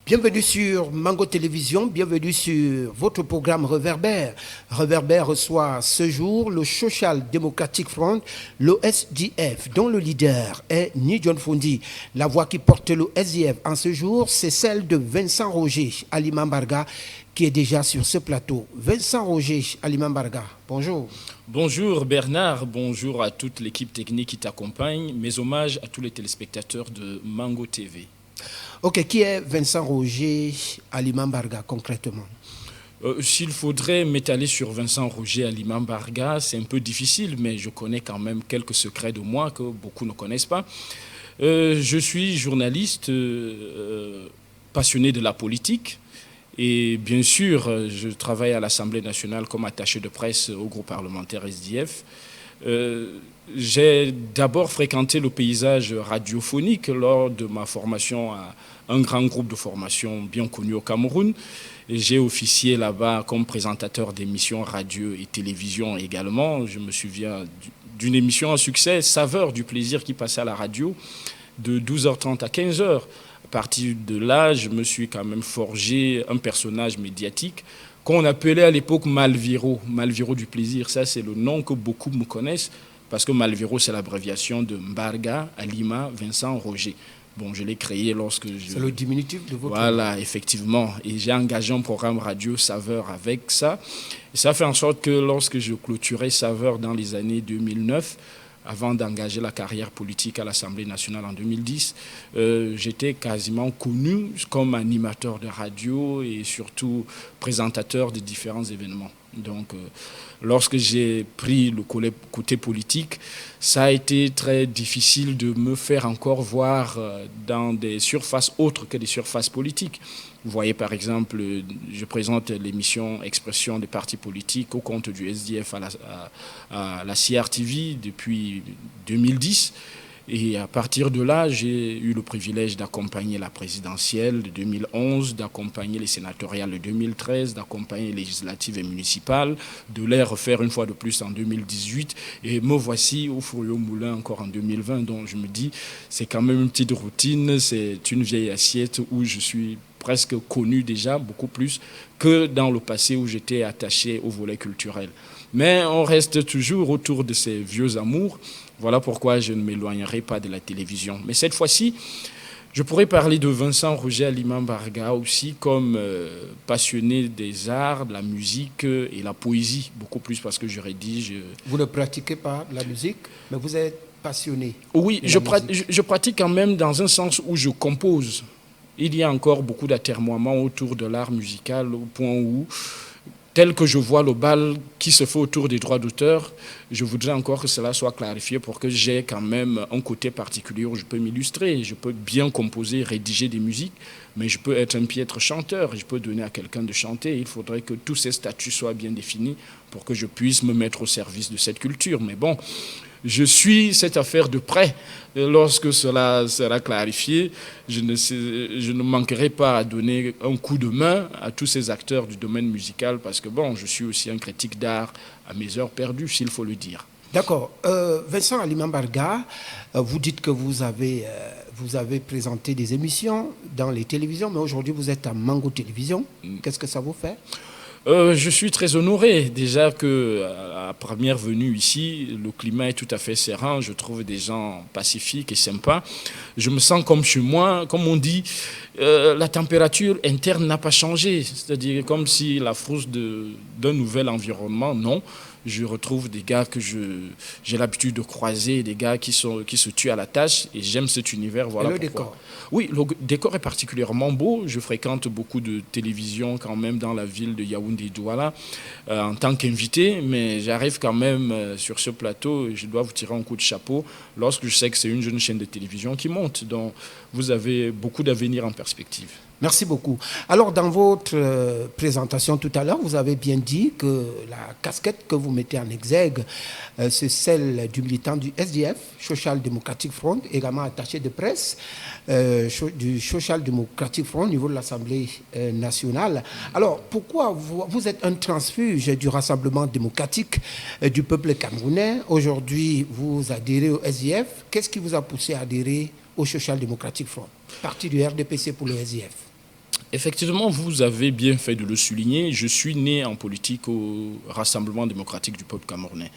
Bienvenue sur Mango Télévision, bienvenue sur votre programme Reverbère. Reverbère reçoit ce jour le Social Democratic Front, le SDF, dont le leader est Ni John Fondi. La voix qui porte le SDF en ce jour, c'est celle de Vincent Roger Alimambarga, qui est déjà sur ce plateau. Vincent Roger Alimambarga, bonjour. Bonjour Bernard, bonjour à toute l'équipe technique qui t'accompagne. Mes hommages à tous les téléspectateurs de Mango TV. Ok, qui est Vincent Roger Alimambarga concrètement? S'il faudrait m'étaler sur Vincent Roger Alimambarga, c'est un peu difficile, mais je connais quand même quelques secrets de moi que beaucoup ne connaissent pas. Je suis journaliste passionné de la politique et bien sûr, je travaille à l'Assemblée nationale comme attaché de presse au groupe parlementaire SDF. J'ai d'abord fréquenté le paysage radiophonique lors de ma formation à un grand groupe de formation bien connu au Cameroun. J'ai officié là-bas comme présentateur d'émissions radio et télévision également. Je me souviens d'une émission à succès, Saveur du plaisir, qui passait à la radio de 12h30 à 15h. À partir de là, je me suis quand même forgé un personnage médiatique qu'on appelait à l'époque Malviro, Malviro du plaisir. Ça, c'est le nom que beaucoup me connaissent, parce que Malviro, c'est l'abréviation de Mbarga, Alima, Vincent, Roger. Bon, je l'ai créé lorsque je... C'est le diminutif de votre... Voilà, effectivement. Et j'ai engagé un programme radio Saveur avec ça. Et ça fait en sorte que lorsque je clôturais Saveur dans les années 2009, avant d'engager la carrière politique à l'Assemblée nationale en 2010, j'étais quasiment connu comme animateur de radio et surtout présentateur de différents événements. Donc, lorsque j'ai pris le côté politique, ça a été très difficile de me faire encore voir dans des surfaces autres que des surfaces politiques. Vous voyez, par exemple, je présente l'émission Expression des partis politiques au compte du SDF à la CRTV depuis 2010. Et à partir de là, j'ai eu le privilège d'accompagner la présidentielle de 2011, d'accompagner les sénatoriales de 2013, d'accompagner les législatives et municipales, de les refaire une fois de plus en 2018. Et me voici au four et au moulin encore en 2020. Donc je me dis, c'est quand même une petite routine, c'est une vieille assiette où je suis presque connu déjà, beaucoup plus que dans le passé où j'étais attaché au volet culturel. Mais on reste toujours autour de ces vieux amours. Voilà pourquoi je ne m'éloignerai pas de la télévision. Mais cette fois-ci, je pourrais parler de Vincent Roger Alimambarga aussi comme passionné des arts, de la musique et la poésie, beaucoup plus parce que je rédige. Vous ne pratiquez pas la musique, mais vous êtes passionné. Oui, je pratique quand même dans un sens où je compose. Il y a encore beaucoup d'atermoiements autour de l'art musical au point où, tel que je vois le bal qui se fait autour des droits d'auteur, je voudrais encore que cela soit clarifié pour que j'ai quand même un côté particulier où je peux m'illustrer. Je peux bien composer, rédiger des musiques, mais je peux être un piètre chanteur. Je peux donner à quelqu'un de chanter. Il faudrait que tous ces statuts soient bien définis pour que je puisse me mettre au service de cette culture. Mais bon, je suis cette affaire de près. Lorsque cela sera clarifié, je ne manquerai pas à donner un coup de main à tous ces acteurs du domaine musical parce que bon, je suis aussi un critique d'art à mes heures perdues, s'il faut le dire. D'accord. Vincent Alimambarga, vous dites que vous avez présenté des émissions dans les télévisions, mais aujourd'hui vous êtes à Mango Télévision. Qu'est-ce que ça vous fait ? Je suis très honoré déjà que à première venue ici, le climat est tout à fait serein. Je trouve des gens pacifiques et sympas. Je me sens comme chez moi. Comme on dit, la température interne n'a pas changé. C'est-à-dire comme si la frousse d'un nouvel environnement, non. Je retrouve des gars que j'ai l'habitude de croiser, des gars qui se tuent à la tâche et j'aime cet univers. Voilà. Et le pourquoi. décor? Oui, le décor est particulièrement beau. Je fréquente beaucoup de télévisions quand même dans la ville de Yaoundé-Douala en tant qu'invité, mais j'arrive quand même sur ce plateau et je dois vous tirer un coup de chapeau lorsque je sais que c'est une jeune chaîne de télévision qui monte. Donc vous avez beaucoup d'avenir en perspective. Merci beaucoup. Alors, dans votre présentation tout à l'heure, vous avez bien dit que la casquette que vous mettez en exergue, c'est celle du militant du SDF, Social Democratic Front, également attaché de presse du Social Democratic Front au niveau de l'Assemblée nationale. Alors, pourquoi vous êtes un transfuge du Rassemblement démocratique du peuple camerounais? Aujourd'hui, vous adhérez au SDF. Qu'est-ce qui vous a poussé à adhérer au Social Democratic Front, parti du RDPC pour le SDF? Effectivement, vous avez bien fait de le souligner. Je suis né en politique au Rassemblement démocratique du peuple camerounais.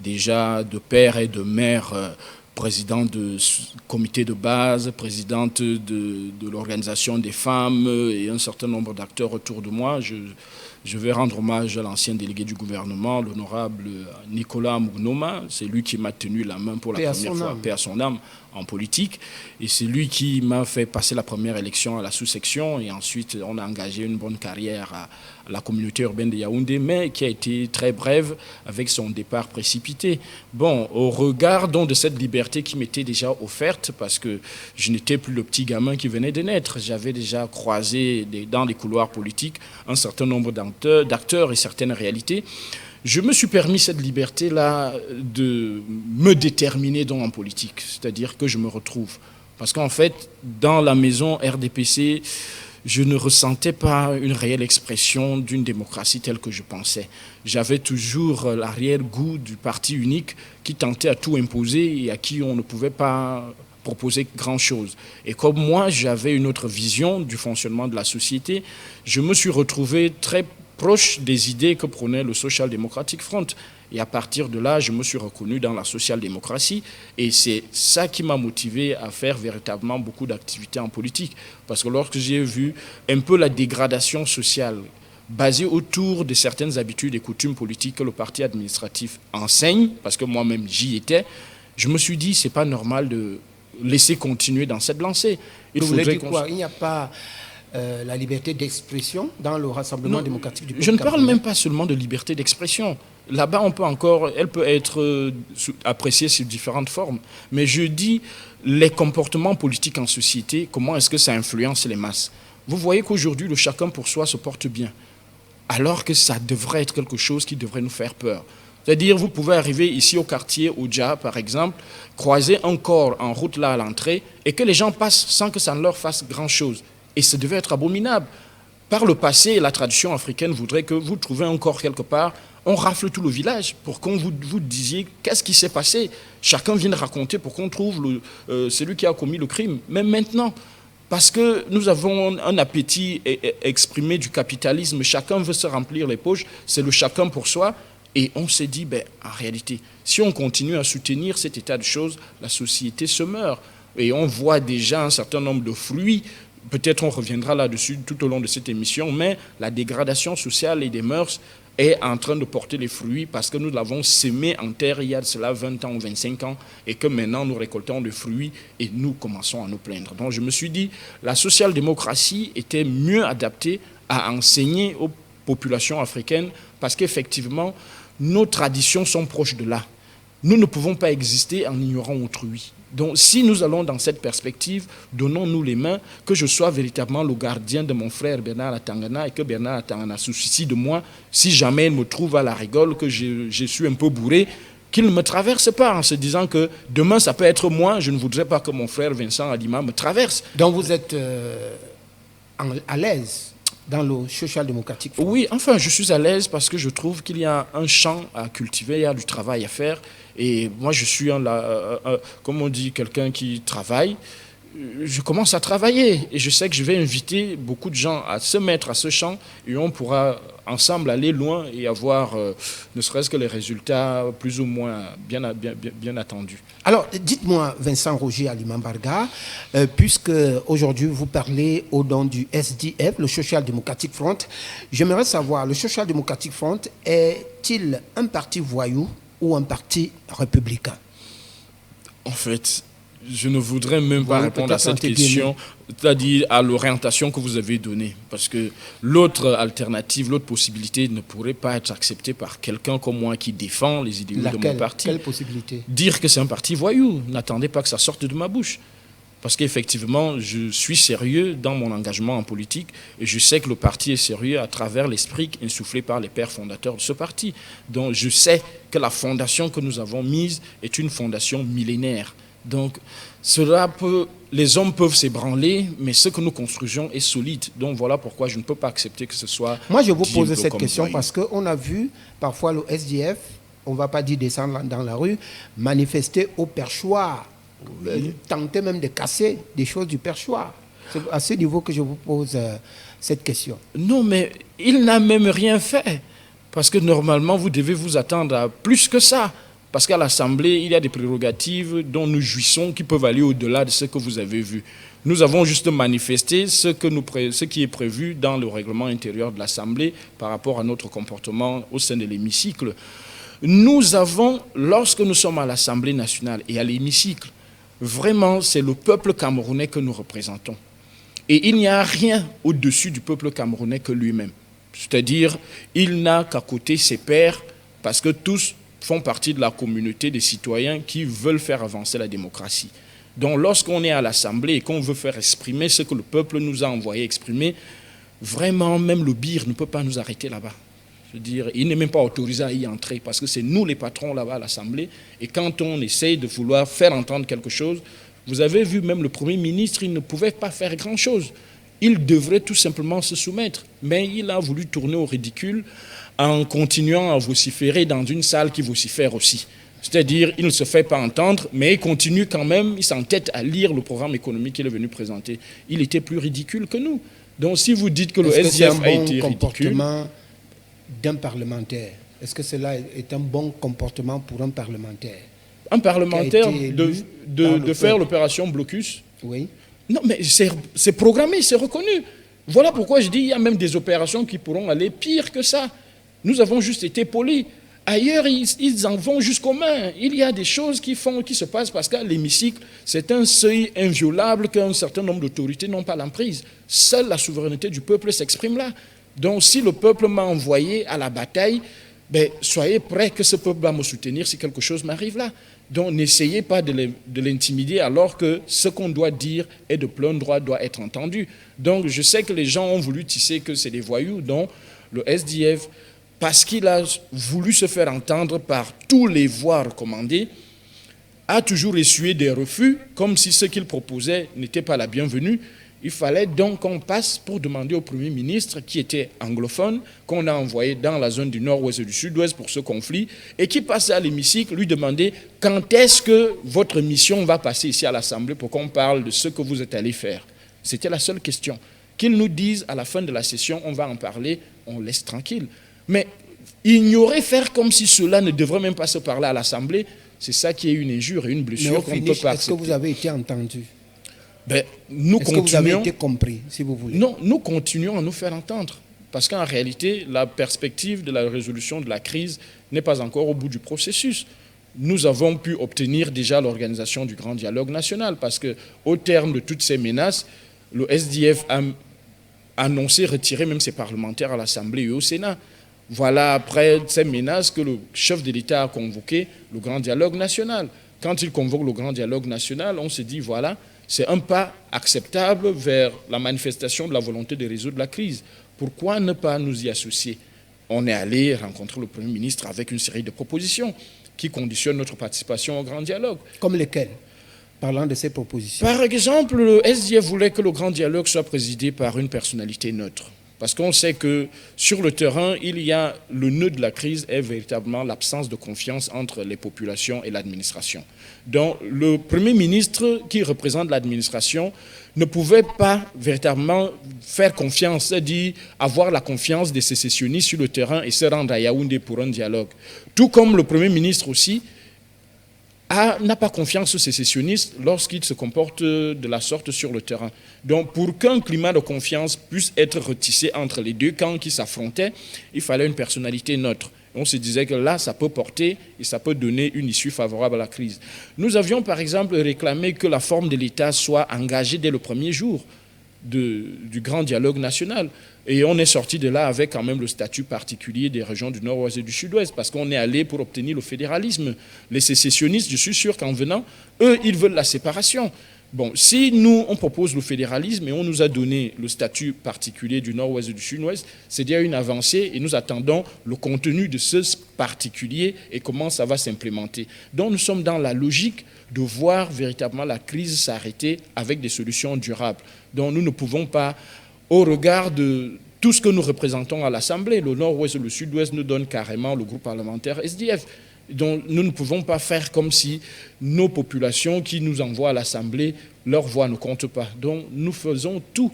Déjà de père et de mère, président de comité de base, présidente de l'organisation des femmes et un certain nombre d'acteurs autour de moi. Je vais rendre hommage à l'ancien délégué du gouvernement, l'honorable Nicolas Mougnoma. C'est lui qui m'a tenu la main pour la première fois, paix à son âme, en politique. Et c'est lui qui m'a fait passer la première élection à la sous-section. Et ensuite, on a engagé une bonne carrière à la communauté urbaine de Yaoundé, mais qui a été très brève avec son départ précipité. Bon, au regard donc de cette liberté qui m'était déjà offerte, parce que je n'étais plus le petit gamin qui venait de naître, j'avais déjà croisé dans les couloirs politiques un certain nombre d'acteurs et certaines réalités. Je me suis permis cette liberté-là de me déterminer donc en politique, c'est-à-dire que je me retrouve. Parce qu'en fait, dans la maison RDPC, je ne ressentais pas une réelle expression d'une démocratie telle que je pensais. J'avais toujours l'arrière-goût du parti unique qui tentait à tout imposer et à qui on ne pouvait pas proposer grand-chose. Et comme moi, j'avais une autre vision du fonctionnement de la société, je me suis retrouvé très proche des idées que prônait le Social Democratic Front. Et à partir de là, je me suis reconnu dans la social-démocratie. Et c'est ça qui m'a motivé à faire véritablement beaucoup d'activités en politique. Parce que lorsque j'ai vu un peu la dégradation sociale basée autour de certaines habitudes et coutumes politiques que le parti administratif enseigne, parce que moi-même j'y étais, je me suis dit, c'est pas normal de laisser continuer dans cette lancée. Vous voulez dire quoi? Il n'y a pas la liberté d'expression dans le Rassemblement démocratique du peuple Je ne camerounais. parle même pas seulement de liberté d'expression. Là-bas, elle peut être appréciée sous différentes formes. Mais je dis les comportements politiques en société, comment est-ce que ça influence les masses. Vous voyez qu'aujourd'hui, le chacun pour soi se porte bien, alors que ça devrait être quelque chose qui devrait nous faire peur. C'est-à-dire, vous pouvez arriver ici au quartier, au Dja, par exemple, croiser un corps en route là à l'entrée, et que les gens passent sans que ça ne leur fasse grand-chose. Et ça devait être abominable. Par le passé, la tradition africaine voudrait que vous trouviez un corps quelque part, on rafle tout le village pour qu'on vous disiez qu'est-ce qui s'est passé. Chacun vient de raconter pour qu'on trouve celui qui a commis le crime. Mais maintenant, parce que nous avons un appétit exprimé du capitalisme, chacun veut se remplir les poches, c'est le chacun pour soi. Et on s'est dit, en réalité, si on continue à soutenir cet état de choses, la société se meurt. Et on voit déjà un certain nombre de fruits. Peut-être on reviendra là-dessus tout au long de cette émission, mais la dégradation sociale et des mœurs est en train de porter les fruits parce que nous l'avons sémé en terre il y a de cela 20 ans ou 25 ans et que maintenant nous récoltons des fruits et nous commençons à nous plaindre. Donc je me suis dit, la social-démocratie était mieux adaptée à enseigner aux populations africaines parce qu'effectivement, nos traditions sont proches de là. Nous ne pouvons pas exister en ignorant autrui. Donc, si nous allons dans cette perspective, donnons-nous les mains, que je sois véritablement le gardien de mon frère Bernard Atangana et que Bernard Atangana se soucie de moi, si jamais il me trouve à la rigole, que je suis un peu bourré, qu'il ne me traverse pas en se disant que demain ça peut être moi, je ne voudrais pas que mon frère Vincent Alima me traverse. Donc vous êtes à l'aise dans le social-démocratique? Oui, enfin, je suis à l'aise parce que je trouve qu'il y a un champ à cultiver, il y a du travail à faire. Et moi, je suis, comme on dit, quelqu'un qui travaille. Je commence à travailler et je sais que je vais inviter beaucoup de gens à se mettre à ce champ et on pourra ensemble aller loin et avoir ne serait-ce que les résultats plus ou moins bien attendus. Alors, dites-moi, Vincent Roger Alimambarga, puisque aujourd'hui vous parlez au nom du SDF, le Social Democratic Front, j'aimerais savoir, le Social Democratic Front est-il un parti voyou ou un parti républicain? En fait, je ne voudrais même pas répondre à cette question, c'est-à-dire à l'orientation que vous avez donnée. Parce que l'autre alternative, l'autre possibilité ne pourrait pas être acceptée par quelqu'un comme moi qui défend les idéaux de mon parti. Quelle possibilité? Dire que c'est un parti voyou. N'attendez pas que ça sorte de ma bouche. Parce qu'effectivement, je suis sérieux dans mon engagement en politique et je sais que le parti est sérieux à travers l'esprit insufflé par les pères fondateurs de ce parti. Donc je sais que la fondation que nous avons mise est une fondation millénaire. Donc, les hommes peuvent s'ébranler, mais ce que nous construisons est solide. Donc, voilà pourquoi je ne peux pas accepter que ce soit... Moi, je vous pose cette question parce qu'on a vu parfois le SDF, on ne va pas dire descendre dans la rue, manifester au perchoir, tenter même de casser des choses du perchoir. C'est à ce niveau que je vous pose cette question. Non, mais il n'a même rien fait. Parce que normalement, vous devez vous attendre à plus que ça. Parce qu'à l'Assemblée, il y a des prérogatives dont nous jouissons qui peuvent aller au-delà de ce que vous avez vu. Nous avons juste manifesté ce qui est prévu dans le règlement intérieur de l'Assemblée par rapport à notre comportement au sein de l'hémicycle. Nous avons, lorsque nous sommes à l'Assemblée nationale et à l'hémicycle, vraiment, c'est le peuple camerounais que nous représentons. Et il n'y a rien au-dessus du peuple camerounais que lui-même. C'est-à-dire, il n'a qu'à côté ses pairs, parce que tous font partie de la communauté des citoyens qui veulent faire avancer la démocratie. Donc, lorsqu'on est à l'Assemblée et qu'on veut faire exprimer ce que le peuple nous a envoyé exprimer, vraiment, même le BIR ne peut pas nous arrêter là-bas. Je veux dire, il n'est même pas autorisé à y entrer, parce que c'est nous les patrons là-bas à l'Assemblée. Et quand on essaye de vouloir faire entendre quelque chose, vous avez vu, même le Premier ministre, il ne pouvait pas faire grand-chose. Il devrait tout simplement se soumettre. Mais il a voulu tourner au ridicule en continuant à vociférer dans une salle qui vocifère aussi. C'est-à-dire, il ne se fait pas entendre, mais il continue quand même, il s'entête à lire le programme économique qu'il est venu présenter. Il était plus ridicule que nous. Donc si vous dites que le SDF a été ridicule... d'un parlementaire, est-ce que cela est un bon comportement pour un parlementaire? Un parlementaire de faire l'opération blocus? Oui. Non, mais c'est programmé, c'est reconnu. Voilà pourquoi je dis qu'il y a même des opérations qui pourront aller pire que ça. Nous avons juste été polis. Ailleurs, ils en vont jusqu'aux mains. Il y a des choses qui se passent parce qu'à l'hémicycle, c'est un seuil inviolable qu'un certain nombre d'autorités n'ont pas l'emprise. Seule la souveraineté du peuple s'exprime là. Donc, si le peuple m'a envoyé à la bataille, ben, soyez prêts que ce peuple va me soutenir si quelque chose m'arrive là. Donc, n'essayez pas de l'intimider alors que ce qu'on doit dire est de plein droit, doit être entendu. Donc, je sais que les gens ont voulu tisser que c'est des voyous, dont le SDF, parce qu'il a voulu se faire entendre par tous les voies recommandées, a toujours essuyé des refus, comme si ce qu'il proposait n'était pas la bienvenue. Il fallait donc qu'on passe pour demander au Premier ministre, qui était anglophone, qu'on a envoyé dans la zone du nord-ouest et du sud-ouest pour ce conflit, et qui passait à l'hémicycle, lui demander quand est-ce que votre mission va passer ici à l'Assemblée pour qu'on parle de ce que vous êtes allé faire. C'était la seule question. Qu'ils nous disent à la fin de la session, on va en parler, on laisse tranquille. Mais ignorer, faire comme si cela ne devrait même pas se parler à l'Assemblée, c'est ça qui est une injure et une blessure qu'on ne peut pas accepter. Est-ce que vous avez été entendu? Ben, est-ce que vous avez été compris, si vous voulez? Non, nous continuons à nous faire entendre. Parce qu'en réalité, la perspective de la résolution de la crise n'est pas encore au bout du processus. Nous avons pu obtenir déjà l'organisation du grand dialogue national parce qu'au terme de toutes ces menaces, le SDF a annoncé retirer même ses parlementaires à l'Assemblée et au Sénat. Voilà, après ces menaces, que le chef de l'État a convoqué le grand dialogue national. Quand il convoque le grand dialogue national, on se dit, voilà, c'est un pas acceptable vers la manifestation de la volonté de résoudre la crise. Pourquoi ne pas nous y associer? On est allé rencontrer le Premier ministre avec une série de propositions qui conditionnent notre participation au grand dialogue. Comme lesquelles? Parlant de ces propositions. Par exemple, le SDF voulait que le grand dialogue soit présidé par une personnalité neutre. Parce qu'on sait que sur le terrain, le nœud de la crise est véritablement l'absence de confiance entre les populations et l'administration. Donc le Premier ministre qui représente l'administration ne pouvait pas véritablement faire confiance, c'est-à-dire avoir la confiance des sécessionnistes sur le terrain et se rendre à Yaoundé pour un dialogue. Tout comme le Premier ministre aussi n'a pas confiance aux sécessionnistes lorsqu'ils se comportent de la sorte sur le terrain. Donc, pour qu'un climat de confiance puisse être retissé entre les deux camps qui s'affrontaient, il fallait une personnalité neutre. On se disait que là, ça peut porter et ça peut donner une issue favorable à la crise. Nous avions, par exemple, réclamé que la forme de l'État soit engagée dès le premier jour du grand dialogue national. Et on est sorti de là avec quand même le statut particulier des régions du nord-ouest et du sud-ouest, parce qu'on est allé pour obtenir le fédéralisme. Les sécessionnistes, je suis sûr qu'en venant, eux, ils veulent la séparation. Bon, si nous, on propose le fédéralisme et on nous a donné le statut particulier du nord-ouest et du sud-ouest, c'est déjà une avancée et nous attendons le contenu de ce particulier et comment ça va s'implémenter. Donc nous sommes dans la logique de voir véritablement la crise s'arrêter avec des solutions durables. Donc nous ne pouvons pas, au regard de tout ce que nous représentons à l'Assemblée, le nord-ouest et le sud-ouest nous donnent carrément le groupe parlementaire SDF. Donc nous ne pouvons pas faire comme si nos populations qui nous envoient à l'Assemblée, leur voix ne compte pas. Donc nous faisons tout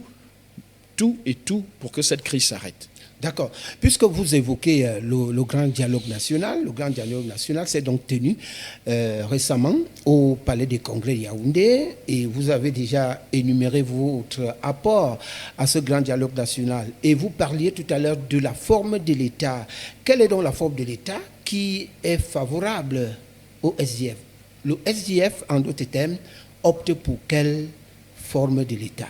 tout pour que cette crise s'arrête. D'accord. Puisque vous évoquez le grand dialogue national s'est donc tenu récemment au Palais des Congrès de Yaoundé et vous avez déjà énuméré votre apport à ce grand dialogue national. Et vous parliez tout à l'heure de la forme de l'État. Quelle est donc la forme de l'État qui est favorable au SDF? Le SDF, en d'autres termes, opte pour quelle forme de l'État?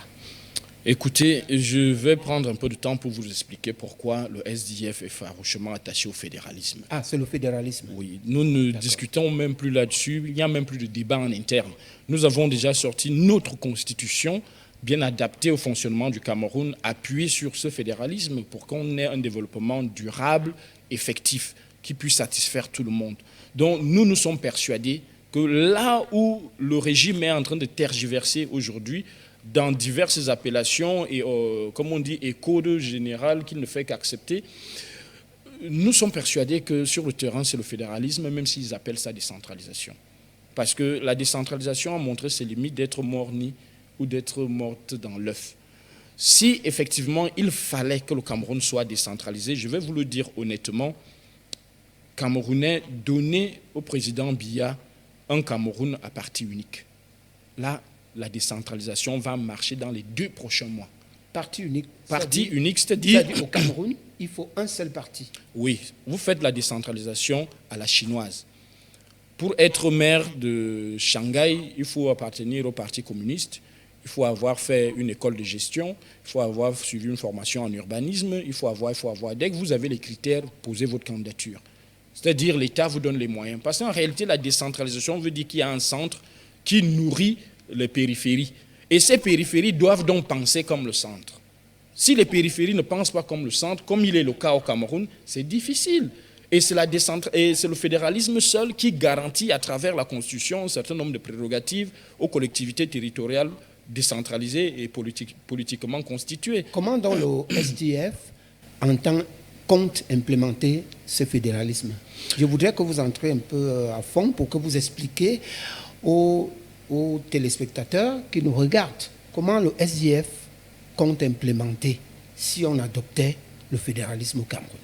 Écoutez, je vais prendre un peu de temps pour vous expliquer pourquoi le SDF est farouchement attaché au fédéralisme. Ah, c'est le fédéralisme. Oui, nous ne discutons même plus là-dessus, il n'y a même plus de débat en interne. Nous avons déjà sorti notre constitution, bien adaptée au fonctionnement du Cameroun, appuyée sur ce fédéralisme pour qu'on ait un développement durable, effectif, qui puisse satisfaire tout le monde. Donc nous sommes persuadés que là où le régime est en train de tergiverser aujourd'hui, dans diverses appellations et, comme on dit, et code général qu'il ne fait qu'accepter, nous sommes persuadés que sur le terrain, c'est le fédéralisme, même s'ils appellent ça décentralisation. Parce que la décentralisation a montré ses limites d'être morne ou d'être morte dans l'œuf. Si effectivement il fallait que le Cameroun soit décentralisé, je vais vous le dire honnêtement, Camerounais, donnez au président Biya un Cameroun à parti unique. Là, la décentralisation va marcher dans les 2 prochains mois. Parti unique. Parti unique, c'est-à-dire au Cameroun, il faut un seul parti. Oui, vous faites la décentralisation à la chinoise. Pour être maire de Shanghai, il faut appartenir au Parti communiste, il faut avoir fait une école de gestion, il faut avoir suivi une formation en urbanisme, il faut avoir. Dès que vous avez les critères, posez votre candidature. C'est-à-dire l'État vous donne les moyens. Parce qu'en réalité, la décentralisation veut dire qu'il y a un centre qui nourrit les périphéries. Et ces périphéries doivent donc penser comme le centre. Si les périphéries ne pensent pas comme le centre, comme il est le cas au Cameroun, c'est difficile. Et c'est le fédéralisme seul qui garantit à travers la Constitution un certain nombre de prérogatives aux collectivités territoriales décentralisées et politiquement constituées. Comment donc le SDF compte implémenter ce fédéralisme? Je voudrais que vous entriez un peu à fond pour que vous expliquiez aux téléspectateurs qui nous regardent comment le SDF compte implémenter si on adoptait le fédéralisme au Cameroun.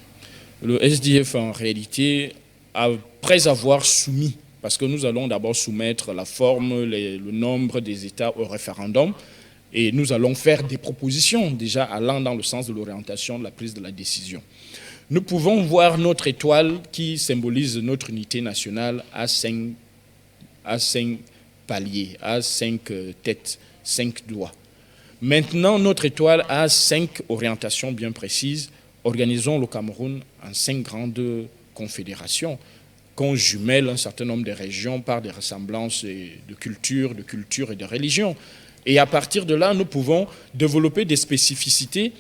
Le SDF, en réalité, après avoir soumis, parce que nous allons d'abord soumettre la forme, le nombre des États au référendum, et nous allons faire des propositions déjà allant dans le sens de l'orientation de la prise de la décision. Nous pouvons voir notre étoile qui symbolise notre unité nationale à 5 paliers, à 5 têtes, 5 doigts. Maintenant, notre étoile a 5 orientations bien précises. Organisons le Cameroun en 5 grandes confédérations qu'on jumelle un certain nombre de régions par des ressemblances de culture et de religion. Et à partir de là, nous pouvons développer des spécificités,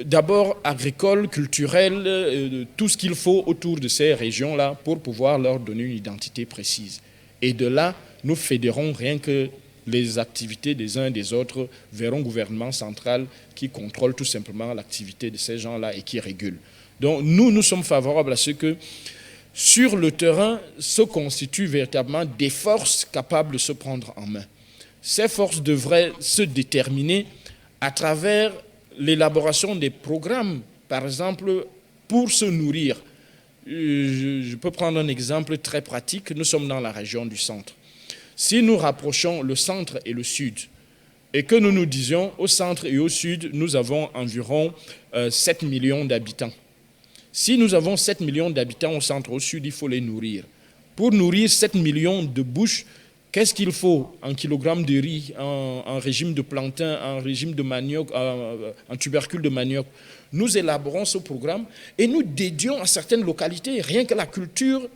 d'abord agricoles, culturelles, tout ce qu'il faut autour de ces régions-là pour pouvoir leur donner une identité précise. Et de là, nous fédérons rien que les activités des uns et des autres vers un gouvernement central qui contrôle tout simplement l'activité de ces gens-là et qui régule. Donc nous sommes favorables à ce que sur le terrain se constituent véritablement des forces capables de se prendre en main. Ces forces devraient se déterminer à travers l'élaboration des programmes, par exemple, pour se nourrir. Je peux prendre un exemple très pratique. Nous sommes dans la région du centre. Si nous rapprochons le centre et le sud, et que nous nous disions au centre et au sud, nous avons environ 7 millions d'habitants. Si nous avons 7 millions d'habitants au centre et au sud, il faut les nourrir. Pour nourrir 7 millions de bouches, qu'est-ce qu'il faut en kilogrammes de riz, en régime de plantain, en régime de manioc, en tubercule de manioc? Nous élaborons ce programme et nous dédions à certaines localités rien que la culture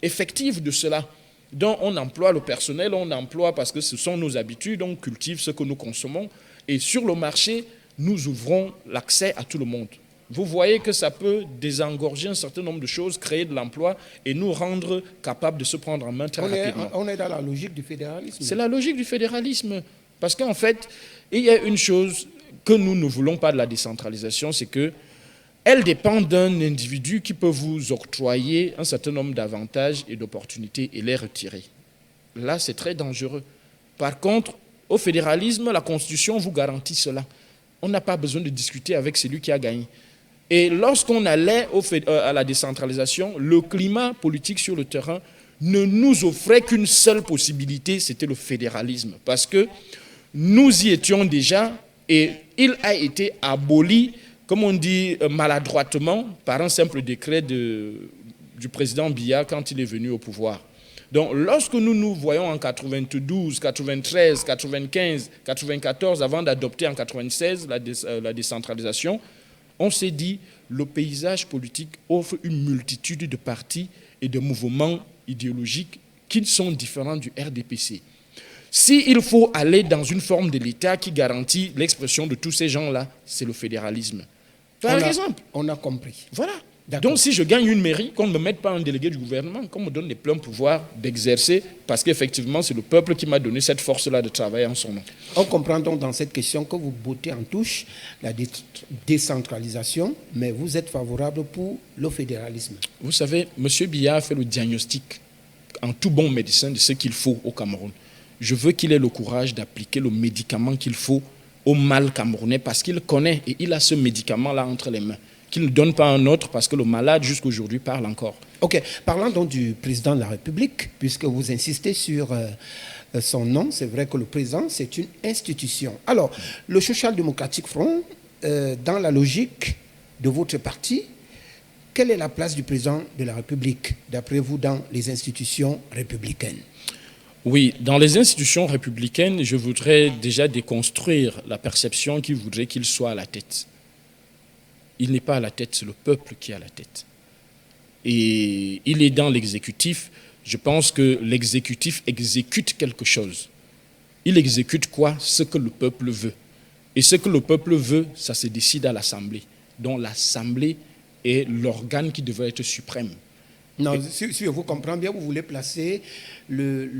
effective de cela. Donc on emploie le personnel, on emploie parce que ce sont nos habitudes, on cultive ce que nous consommons et sur le marché, nous ouvrons l'accès à tout le monde. Vous voyez que ça peut désengorger un certain nombre de choses, créer de l'emploi et nous rendre capables de se prendre en main très rapidement. On est dans la logique du fédéralisme. C'est la logique du fédéralisme. Parce qu'en fait, il y a une chose que nous ne voulons pas de la décentralisation, c'est qu'elle dépend d'un individu qui peut vous octroyer un certain nombre d'avantages et d'opportunités et les retirer. Là, c'est très dangereux. Par contre, au fédéralisme, la Constitution vous garantit cela. On n'a pas besoin de discuter avec celui qui a gagné. Et lorsqu'on allait à la décentralisation, le climat politique sur le terrain ne nous offrait qu'une seule possibilité, c'était le fédéralisme. Parce que nous y étions déjà et il a été aboli, comme on dit maladroitement, par un simple décret du président Biya quand il est venu au pouvoir. Donc, lorsque nous nous voyons en 92, 93, 95, 94, avant d'adopter en 96 la décentralisation, on s'est dit le paysage politique offre une multitude de partis et de mouvements idéologiques qui sont différents du RDPC. S'il faut aller dans une forme de l'État qui garantit l'expression de tous ces gens-là, c'est le fédéralisme. Par exemple. On a compris. Voilà. Donc, si je gagne une mairie, qu'on ne me mette pas un délégué du gouvernement, qu'on me donne les pleins pouvoirs d'exercer, parce qu'effectivement, c'est le peuple qui m'a donné cette force-là de travailler en son nom. On comprend donc dans cette question que vous bottez en touche la décentralisation, mais vous êtes favorable pour le fédéralisme. Vous savez, M. Biya a fait le diagnostic en tout bon médecin de ce qu'il faut au Cameroun. Je veux qu'il ait le courage d'appliquer le médicament qu'il faut au mal camerounais, parce qu'il connaît et il a ce médicament-là entre les mains, qu'il ne donne pas un autre parce que le malade jusqu'à aujourd'hui parle encore. Ok, parlant donc du président de la République, puisque vous insistez sur son nom, c'est vrai que le président c'est une institution. Alors, le Social Democratic Front, dans la logique de votre parti, quelle est la place du président de la République, d'après vous, dans les institutions républicaines? Oui, dans les institutions républicaines, je voudrais déjà déconstruire la perception qui voudrait qu'il soit à la tête. Il n'est pas à la tête, c'est le peuple qui est à la tête. Et il est dans l'exécutif. Je pense que l'exécutif exécute quelque chose. Il exécute quoi? Ce que le peuple veut. Et ce que le peuple veut, ça se décide à l'Assemblée. Donc l'Assemblée est l'organe qui devrait être suprême. Non, si je vous comprends bien, vous voulez placer le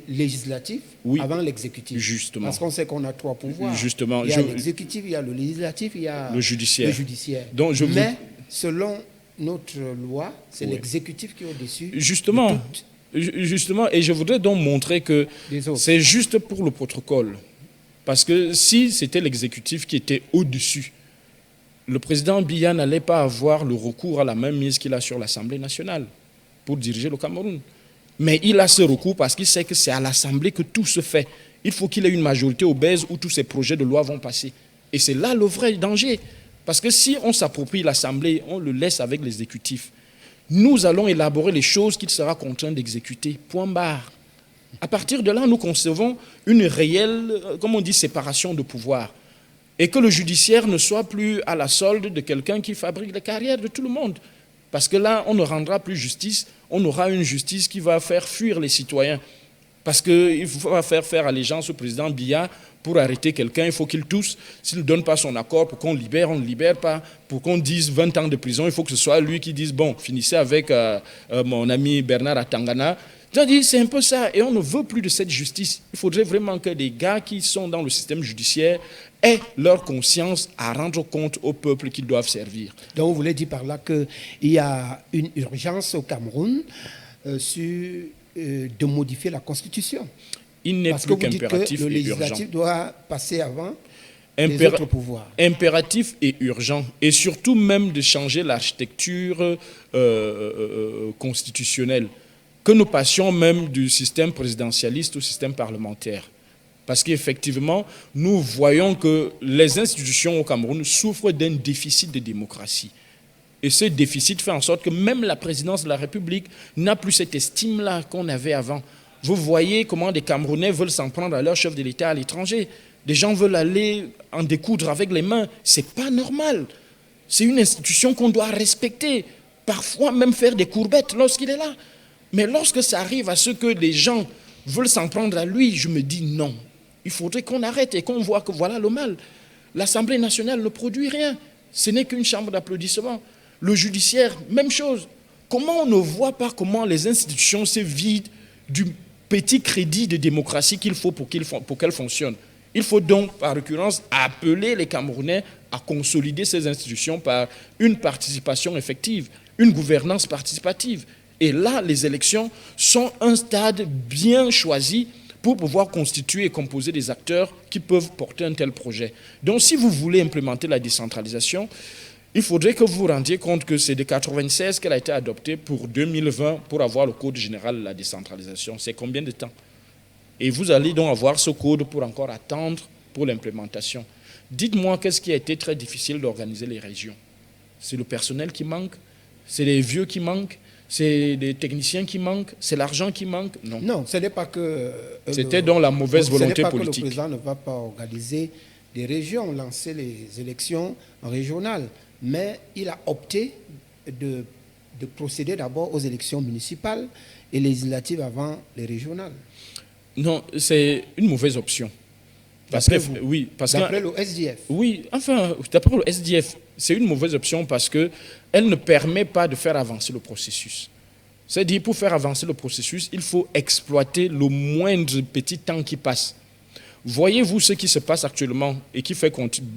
législatif avant l'exécutif. Justement. Parce qu'on sait qu'on a trois pouvoirs. Justement. Il y a l'exécutif, il y a le législatif, il y a le judiciaire. Donc, mais selon notre loi, c'est l'exécutif qui est au-dessus. Justement. Et je voudrais donc montrer que c'est juste pour le protocole. Parce que si c'était l'exécutif qui était au-dessus, le président Biya n'allait pas avoir le recours à la même mise qu'il a sur l'Assemblée nationale pour diriger le Cameroun. Mais il a ce recours parce qu'il sait que c'est à l'Assemblée que tout se fait. Il faut qu'il ait une majorité obèse où tous ces projets de loi vont passer. Et c'est là le vrai danger. Parce que si on s'approprie l'Assemblée, on le laisse avec l'exécutif, nous allons élaborer les choses qu'il sera contraint d'exécuter. Point barre. À partir de là, nous concevons une réelle, comme on dit, séparation de pouvoir. Et que le judiciaire ne soit plus à la solde de quelqu'un qui fabrique les carrières de tout le monde. Parce que là, on ne rendra plus justice, on aura une justice qui va faire fuir les citoyens. Parce qu'il faut faire allégeance au président Biya pour arrêter quelqu'un, il faut qu'il tousse. S'il ne donne pas son accord pour qu'on libère, on ne libère pas. Pour qu'on dise 20 ans de prison, il faut que ce soit lui qui dise, bon, finissez avec mon ami Bernard Atangana. C'est un peu ça, et on ne veut plus de cette justice. Il faudrait vraiment que les gars qui sont dans le système judiciaire aient leur conscience à rendre compte au peuple qu'ils doivent servir. Donc vous voulez dire par là qu'il y a une urgence au Cameroun de modifier la Constitution. Il n'est plus qu'impératif et urgent. Parce que vous dites que le législatif doit passer avant les autres pouvoirs. Impératif et urgent, et surtout même de changer l'architecture constitutionnelle. Que nous passions même du système présidentialiste au système parlementaire. Parce qu'effectivement, nous voyons que les institutions au Cameroun souffrent d'un déficit de démocratie. Et ce déficit fait en sorte que même la présidence de la République n'a plus cette estime-là qu'on avait avant. Vous voyez comment des Camerounais veulent s'en prendre à leur chef de l'État à l'étranger. Des gens veulent aller en découdre avec les mains. Ce n'est pas normal. C'est une institution qu'on doit respecter. Parfois même faire des courbettes lorsqu'il est là. Mais lorsque ça arrive à ce que les gens veulent s'en prendre à lui, je me dis non. Il faudrait qu'on arrête et qu'on voit que voilà le mal. L'Assemblée nationale ne produit rien. Ce n'est qu'une chambre d'applaudissement. Le judiciaire, même chose. Comment on ne voit pas comment les institutions se vident du petit crédit de démocratie qu'il faut pour qu'elles fonctionnent? Il faut donc, par occurrence, appeler les Camerounais à consolider ces institutions par une participation effective, une gouvernance participative. Et là, les élections sont un stade bien choisi pour pouvoir constituer et composer des acteurs qui peuvent porter un tel projet. Donc, si vous voulez implémenter la décentralisation, il faudrait que vous vous rendiez compte que c'est de 1996 qu'elle a été adoptée pour 2020 pour avoir le Code général de la décentralisation. C'est combien de temps? Et vous allez donc avoir ce code pour encore attendre pour l'implémentation. Dites-moi qu'est-ce qui a été très difficile d'organiser les régions? C'est le personnel qui manque? C'est les vieux qui manquent? C'est les techniciens qui manquent? C'est l'argent qui manque? Non. Non, ce n'est pas que... C'était donc la mauvaise volonté politique. Ce n'est pas que le président ne va pas organiser des régions, lancer les élections régionales, mais il a opté de procéder d'abord aux élections municipales et législatives avant les régionales. Non, c'est une mauvaise option. D'après vous? Oui, d'après le SDF? Oui, enfin, d'après le SDF, c'est une mauvaise option parce qu'elle ne permet pas de faire avancer le processus. C'est-à-dire, pour faire avancer le processus, il faut exploiter le moindre petit temps qui passe. Voyez-vous ce qui se passe actuellement et qui fait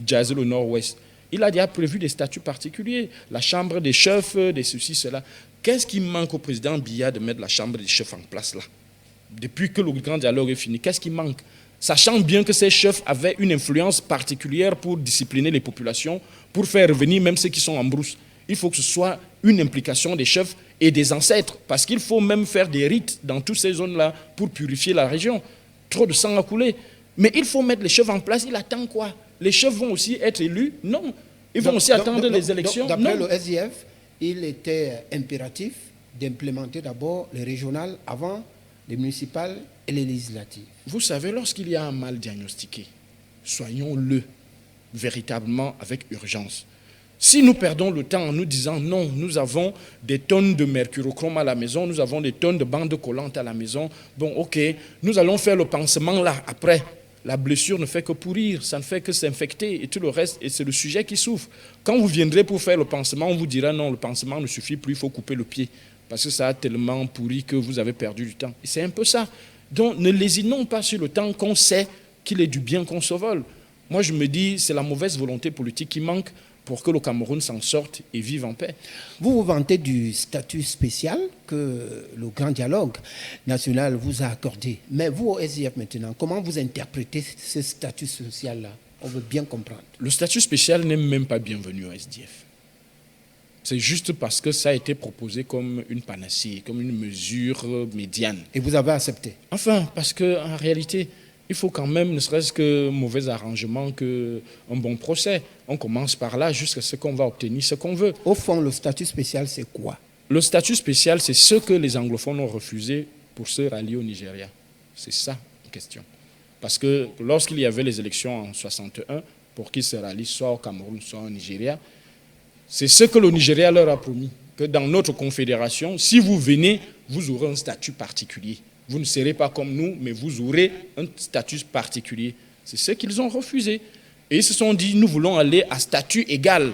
jazzer le Nord-Ouest? Il a déjà prévu des statuts particuliers, la chambre des chefs, des ceci, cela. Qu'est-ce qui manque au président Biya de mettre la chambre des chefs en place là? Depuis que le grand dialogue est fini, qu'est-ce qui manque? Sachant bien que ces chefs avaient une influence particulière pour discipliner les populations, pour faire revenir même ceux qui sont en brousse. Il faut que ce soit une implication des chefs et des ancêtres, parce qu'il faut même faire des rites dans toutes ces zones-là pour purifier la région. Trop de sang a coulé. Mais il faut mettre les chefs en place. Il attend quoi? Les chefs vont aussi être élus? Non. Ils vont aussi attendre les élections? D'après le SDF, il était impératif d'implémenter d'abord les régionales avant les municipales et les législatives. Vous savez, lorsqu'il y a un mal diagnostiqué, soignons-le véritablement avec urgence. Si nous perdons le temps en nous disant non, nous avons des tonnes de mercurochrome à la maison, nous avons des tonnes de bandes collantes à la maison, bon ok, nous allons faire le pansement là, après. La blessure ne fait que pourrir, ça ne fait que s'infecter et tout le reste, et c'est le sujet qui souffre. Quand vous viendrez pour faire le pansement, on vous dira non, le pansement ne suffit plus, il faut couper le pied, parce que ça a tellement pourri que vous avez perdu du temps. Et c'est un peu ça. Donc ne lésinons pas sur le temps qu'on sait qu'il est du bien qu'on se vole. Moi je me dis, c'est la mauvaise volonté politique qui manque pour que le Cameroun s'en sorte et vive en paix. Vous vous vantez du statut spécial que le Grand Dialogue national vous a accordé. Mais vous, au SDF maintenant, comment vous interprétez ce statut social-là? On veut bien comprendre. Le statut spécial n'est même pas bienvenu au SDF. C'est juste parce que ça a été proposé comme une panacée, comme une mesure médiane. Et vous avez accepté? Enfin, parce qu'en réalité, il faut quand même, ne serait-ce que mauvais arrangement, qu'un bon procès. On commence par là jusqu'à ce qu'on va obtenir ce qu'on veut. Au fond, le statut spécial, c'est quoi? Le statut spécial, c'est ce que les anglophones ont refusé pour se rallier au Nigeria. C'est ça la question. Parce que lorsqu'il y avait les élections en 1961, pour qu'ils se rallient soit au Cameroun, soit au Nigeria, c'est ce que le Nigeria leur a promis, que dans notre confédération, si vous venez, vous aurez un statut particulier. Vous ne serez pas comme nous, mais vous aurez un statut particulier. C'est ce qu'ils ont refusé. Et ils se sont dit, nous voulons aller à statut égal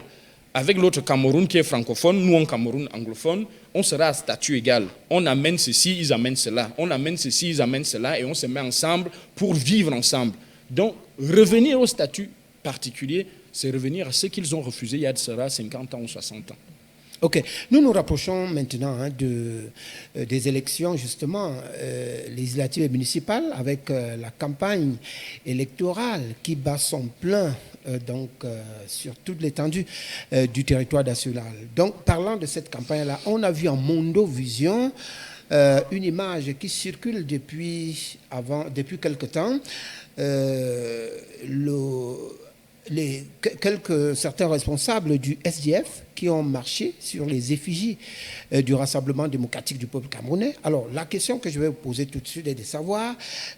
avec l'autre Cameroun qui est francophone, nous en Cameroun anglophone, on sera à statut égal. On amène ceci, ils amènent cela. On amène ceci, ils amènent cela, et on se met ensemble pour vivre ensemble. Donc, revenir au statut particulier, c'est revenir à ce qu'ils ont refusé il y a de cela 50 ans ou 60 ans. Ok, nous nous rapprochons maintenant des élections justement législatives et municipales avec la campagne électorale qui bat son plein sur toute l'étendue du territoire national. Donc parlant de cette campagne-là, on a vu en Mondovision une image qui circule depuis quelque temps. Certains responsables du SDF qui ont marché sur les effigies du Rassemblement démocratique du peuple camerounais. Alors, la question que je vais vous poser tout de suite est de savoir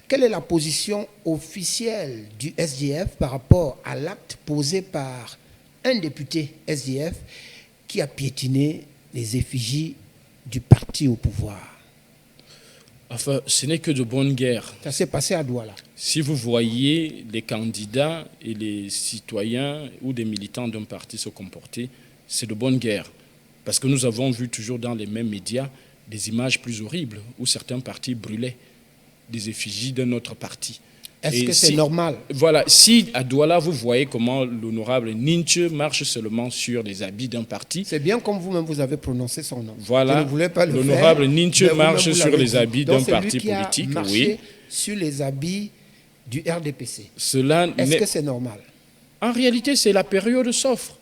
quelle est la position officielle du SDF par rapport à l'acte posé par un député SDF qui a piétiné les effigies du parti au pouvoir. Enfin, ce n'est que de bonne guerre. Ça s'est passé à Douala. Si vous voyez les candidats et les citoyens ou des militants d'un parti se comporter, c'est de bonne guerre. Parce que nous avons vu toujours dans les mêmes médias des images plus horribles où certains partis brûlaient des effigies d'un autre parti. Est-ce que c'est normal? Voilà, si à Douala, vous voyez comment l'honorable Ninche marche seulement sur des habits d'un parti. C'est bien comme vous-même vous avez prononcé son nom. Voilà, l'honorable Ninche marche sur les habits d'un parti politique. Oui. sur les habits du RDPC. Cela Est-ce que c'est normal? En réalité, c'est la période s'offre.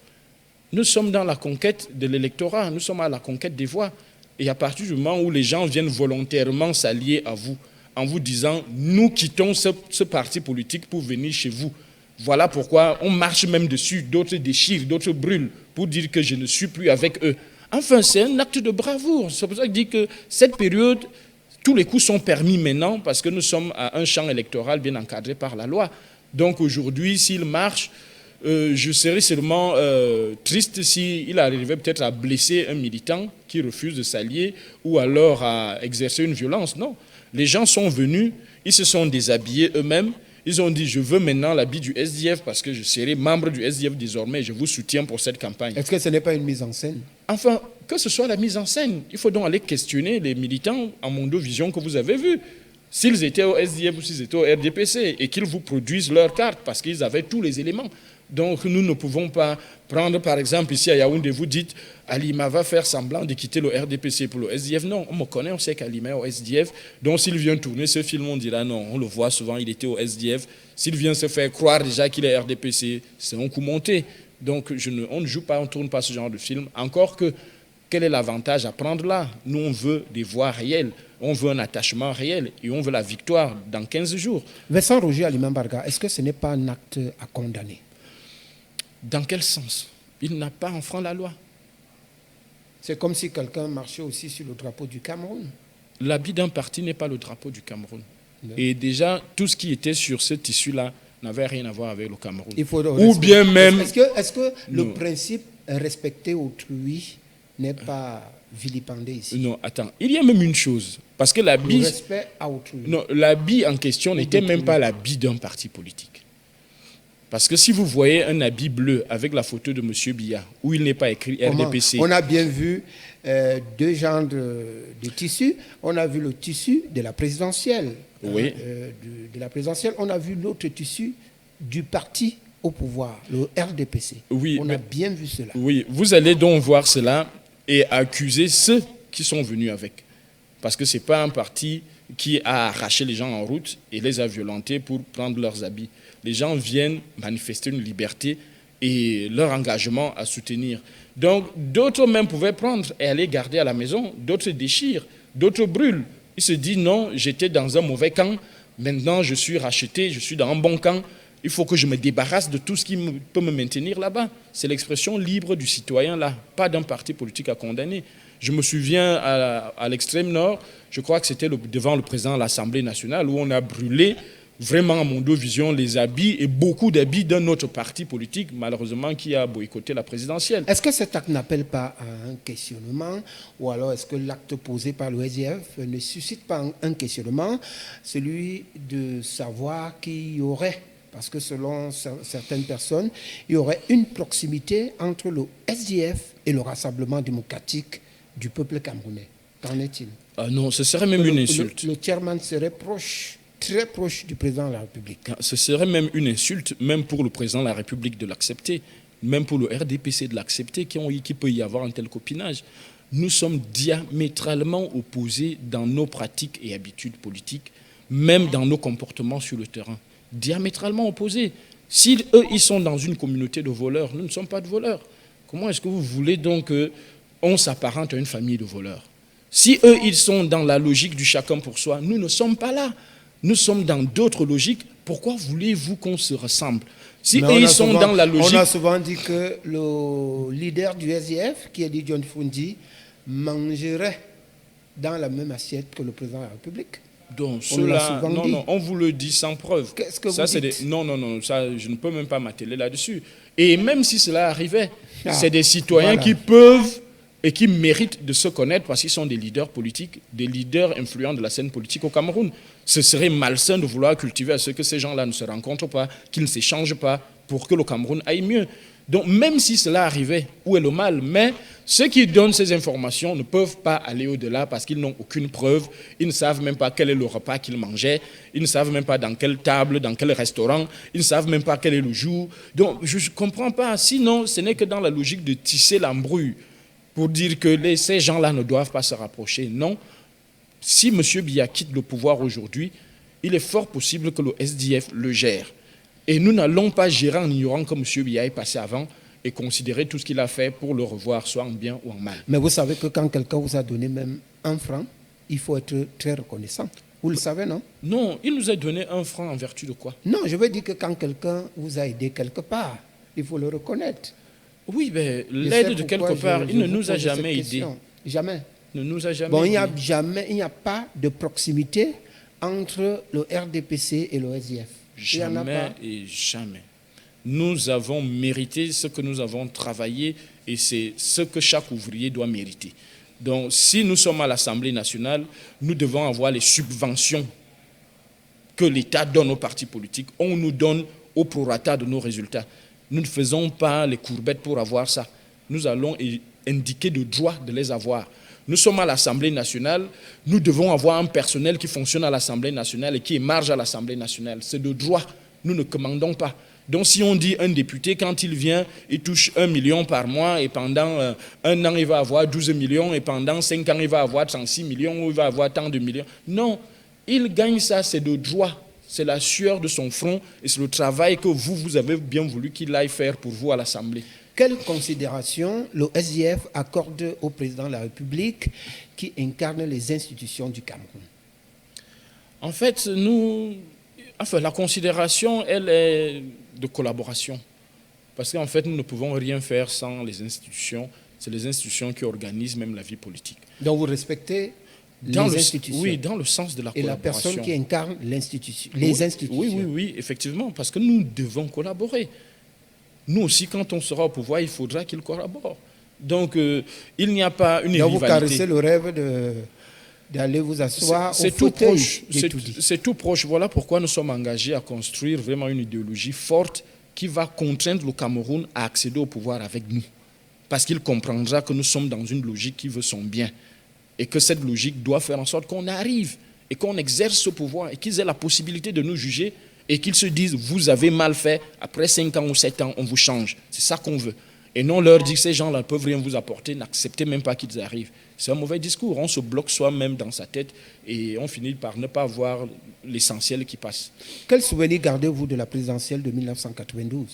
Nous sommes dans la conquête de l'électorat, nous sommes à la conquête des voix. Et à partir du moment où les gens viennent volontairement s'allier à vous, en vous disant « nous quittons ce parti politique pour venir chez vous », voilà pourquoi on marche même dessus, d'autres déchirent, d'autres brûlent, pour dire que je ne suis plus avec eux. Enfin, c'est un acte de bravoure. C'est pour ça que je dis que cette période, tous les coups sont permis maintenant, parce que nous sommes à un champ électoral bien encadré par la loi. Donc aujourd'hui, s'il marche, je serais seulement triste s'il arrivait peut-être à blesser un militant qui refuse de s'allier ou alors à exercer une violence. Non, les gens sont venus, ils se sont déshabillés eux-mêmes, ils ont dit « je veux maintenant l'habit du SDF parce que je serai membre du SDF désormais, je vous soutiens pour cette campagne ». Est-ce que ce n'est pas une mise en scène? Enfin, que ce soit la mise en scène, il faut donc aller questionner les militants en Mondovision que vous avez vus. S'ils étaient au SDF ou s'ils étaient au RDPC et qu'ils vous produisent leur carte parce qu'ils avaient tous les éléments. Donc nous ne pouvons pas prendre par exemple ici à Yaoundé, vous dites Alima va faire semblant de quitter le RDPC pour le SDF. Non, on me connaît, on sait qu'Alima est au SDF. Donc s'il vient tourner ce film, on dira non, on le voit souvent, il était au SDF. S'il vient se faire croire déjà qu'il est RDPC, c'est un coup monté. Donc on ne joue pas, on ne tourne pas ce genre de film. Encore que, quel est l'avantage à prendre là? Nous, on veut des voix réelles, on veut un attachement réel et on veut la victoire dans 15 jours. Vincent Roger Alimambarga, est-ce que ce n'est pas un acte à condamner? Dans quel sens? Il n'a pas enfreint la loi. C'est comme si quelqu'un marchait aussi sur le drapeau du Cameroun. L'habit d'un parti n'est pas le drapeau du Cameroun. Non. Et déjà, tout ce qui était sur ce tissu-là n'avait rien à voir avec le Cameroun. Il faut Ou bien même... Est-ce que le principe respecter autrui n'est pas vilipendé ici? Non, attends. Il y a même une chose. Parce que l'habit... Le respect à autrui. Non, l'habit en question n'était même pas l'habit d'un parti politique. Parce que si vous voyez un habit bleu avec la photo de M. Biya, où il n'est pas écrit RDPC... On a bien vu deux genres de tissus. On a vu le tissu de la présidentielle. Oui. De la présidentielle. On a vu l'autre tissu du parti au pouvoir, le RDPC. Oui, on a bien vu cela. Oui, vous allez donc voir cela et accuser ceux qui sont venus avec. Parce que ce n'est pas un parti qui a arraché les gens en route et les a violentés pour prendre leurs habits. Les gens viennent manifester une liberté et leur engagement à soutenir. Donc, d'autres même pouvaient prendre et aller garder à la maison. D'autres déchirent, d'autres brûlent. Ils se disent non, j'étais dans un mauvais camp, maintenant je suis racheté, je suis dans un bon camp. Il faut que je me débarrasse de tout ce qui peut me maintenir là-bas. C'est l'expression libre du citoyen là, pas d'un parti politique à condamner. Je me souviens à l'extrême nord, je crois que c'était devant le président de l'Assemblée nationale où on a brûlé vraiment à Mondovision les habits et beaucoup d'habits d'un autre parti politique, malheureusement, qui a boycotté la présidentielle. Est-ce que cet acte n'appelle pas à un questionnement ou alors est-ce que l'acte posé par le SDF ne suscite pas un questionnement, celui de savoir qu'il y aurait, parce que selon certaines personnes, il y aurait une proximité entre le SDF et le Rassemblement démocratique du peuple camerounais. Qu'en est-il? Non, ce serait même une insulte. Le chairman serait proche, très proche du président de la République. Ce serait même une insulte, même pour le président de la République de l'accepter, même pour le RDPC de l'accepter, qu'il peut y avoir un tel copinage. Nous sommes diamétralement opposés dans nos pratiques et habitudes politiques, même dans nos comportements sur le terrain. Diamétralement opposés. Si eux, ils sont dans une communauté de voleurs, nous ne sommes pas de voleurs. Comment est-ce que vous voulez donc qu'on s'apparente à une famille de voleurs? Si eux, ils sont dans la logique du chacun pour soi, nous ne sommes pas là. Nous sommes dans d'autres logiques. Pourquoi voulez-vous qu'on se ressemble? Si eux, ils sont dans la logique... On a souvent dit que le leader du SDF, qui est dit John Fundi, mangerait dans la même assiette que le président de la République. Donc, cela, non, on vous le dit sans preuve. Qu'est-ce que ça, vous dites? Non, ça, je ne peux même pas m'atteler là-dessus. Et même si cela arrivait, c'est des citoyens qui peuvent et qui méritent de se connaître parce qu'ils sont des leaders politiques, des leaders influents de la scène politique au Cameroun. Ce serait malsain de vouloir cultiver à ce que ces gens-là ne se rencontrent pas, qu'ils ne s'échangent pas pour que le Cameroun aille mieux. Donc, même si cela arrivait, où est le mal? Mais ceux qui donnent ces informations ne peuvent pas aller au-delà parce qu'ils n'ont aucune preuve. Ils ne savent même pas quel est le repas qu'ils mangeaient. Ils ne savent même pas dans quelle table, dans quel restaurant. Ils ne savent même pas quel est le jour. Donc, je ne comprends pas. Sinon, ce n'est que dans la logique de tisser l'embrouille pour dire que ces gens-là ne doivent pas se rapprocher. Non. Si M. Biya quitte le pouvoir aujourd'hui, il est fort possible que le SDF le gère. Et nous n'allons pas gérer en ignorant que M. Biya est passé avant et considérer tout ce qu'il a fait pour le revoir, soit en bien ou en mal. Mais vous savez que quand quelqu'un vous a donné même 1 franc, il faut être très reconnaissant. Vous le savez, non? Non, il nous a donné 1 franc en vertu de quoi? Non, je veux dire que quand quelqu'un vous a aidé quelque part, il faut le reconnaître. Oui, mais l'aide de quelque part, il ne nous a jamais aidés. Jamais. Ne nous a jamais Bon, aidés. il n'y a pas de proximité entre le RDPC et le SDF. Jamais et jamais. Nous avons mérité ce que nous avons travaillé et c'est ce que chaque ouvrier doit mériter. Donc, si nous sommes à l'Assemblée nationale, nous devons avoir les subventions que l'État donne aux partis politiques. On nous donne au prorata de nos résultats. Nous ne faisons pas les courbettes pour avoir ça. Nous allons indiquer le droit de les avoir. Nous sommes à l'Assemblée nationale, nous devons avoir un personnel qui fonctionne à l'Assemblée nationale et qui émarge à l'Assemblée nationale. C'est de droit, nous ne commandons pas. Donc si on dit un député, quand il vient, il touche 1 million par mois et pendant 1 an, il va avoir 12 millions et pendant 5 ans, il va avoir 36 millions ou il va avoir tant de millions. Non, il gagne ça, c'est de droit. C'est la sueur de son front et c'est le travail que vous avez bien voulu qu'il aille faire pour vous à l'Assemblée. Quelle considération le SDF accorde au président de la République qui incarne les institutions du Cameroun? En fait, la considération, elle est de collaboration. Parce qu'en fait, nous ne pouvons rien faire sans les institutions. C'est les institutions qui organisent même la vie politique. Donc vous respectez les institutions? Oui, dans le sens de la collaboration. Et la personne qui incarne l'institution, les institutions? Oui, effectivement, parce que nous devons collaborer. Nous aussi, quand on sera au pouvoir, il faudra qu'il collabore. Donc, il n'y a pas une rivalité. Vous caressez le rêve d'aller vous asseoir au fauteuil d'étudier. C'est tout proche. Voilà pourquoi nous sommes engagés à construire vraiment une idéologie forte qui va contraindre le Cameroun à accéder au pouvoir avec nous. Parce qu'il comprendra que nous sommes dans une logique qui veut son bien. Et que cette logique doit faire en sorte qu'on arrive et qu'on exerce ce pouvoir et qu'ils aient la possibilité de nous juger et qu'ils se disent, vous avez mal fait, après 5 ans ou 7 ans, on vous change. C'est ça qu'on veut. Et non leur dire, ces gens-là ne peuvent rien vous apporter, n'acceptez même pas qu'ils arrivent. C'est un mauvais discours. On se bloque soi-même dans sa tête et on finit par ne pas voir l'essentiel qui passe. Quel souvenir gardez-vous de la présidentielle de 1992?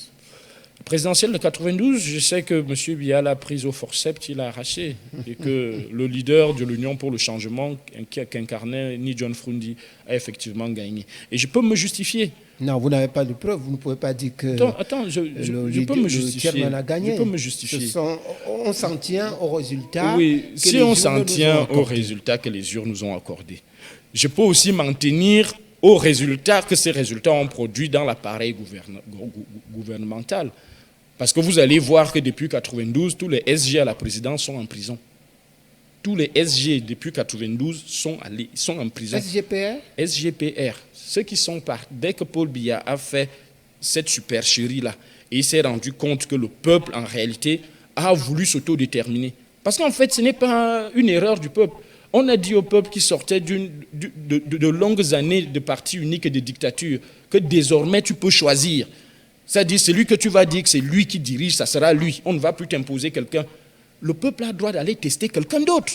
La présidentielle de 92, je sais que M. Biya l'a prise au forceps, il l'a arraché. Et que le leader de l'Union pour le changement, qu'incarnait Ni John Frundi, a effectivement gagné. Et je peux me justifier. Non, vous n'avez pas de preuve. Vous ne pouvez pas dire que attends, je peux me justifier. A gagné. Je peux me justifier. On s'en tient au résultat. Oui, si on s'en tient au résultat que les urnes nous ont accordé. Je peux aussi m'en tenir aux résultats que ces résultats ont produits dans l'appareil gouvernemental. Parce que vous allez voir que depuis 1992, tous les SG à la présidence sont en prison. Tous les SG depuis 1992 sont en prison. SGPR? SGPR. Ceux qui sont partis, dès que Paul Biya a fait cette supercherie-là, et il s'est rendu compte que le peuple, en réalité, a voulu s'autodéterminer. Parce qu'en fait, ce n'est pas une erreur du peuple. On a dit au peuple qui sortait de longues années de parti unique et de dictature que désormais tu peux choisir. C'est-à-dire, celui que tu vas dire que c'est lui qui dirige, ça sera lui. On ne va plus t'imposer quelqu'un. Le peuple a le droit d'aller tester quelqu'un d'autre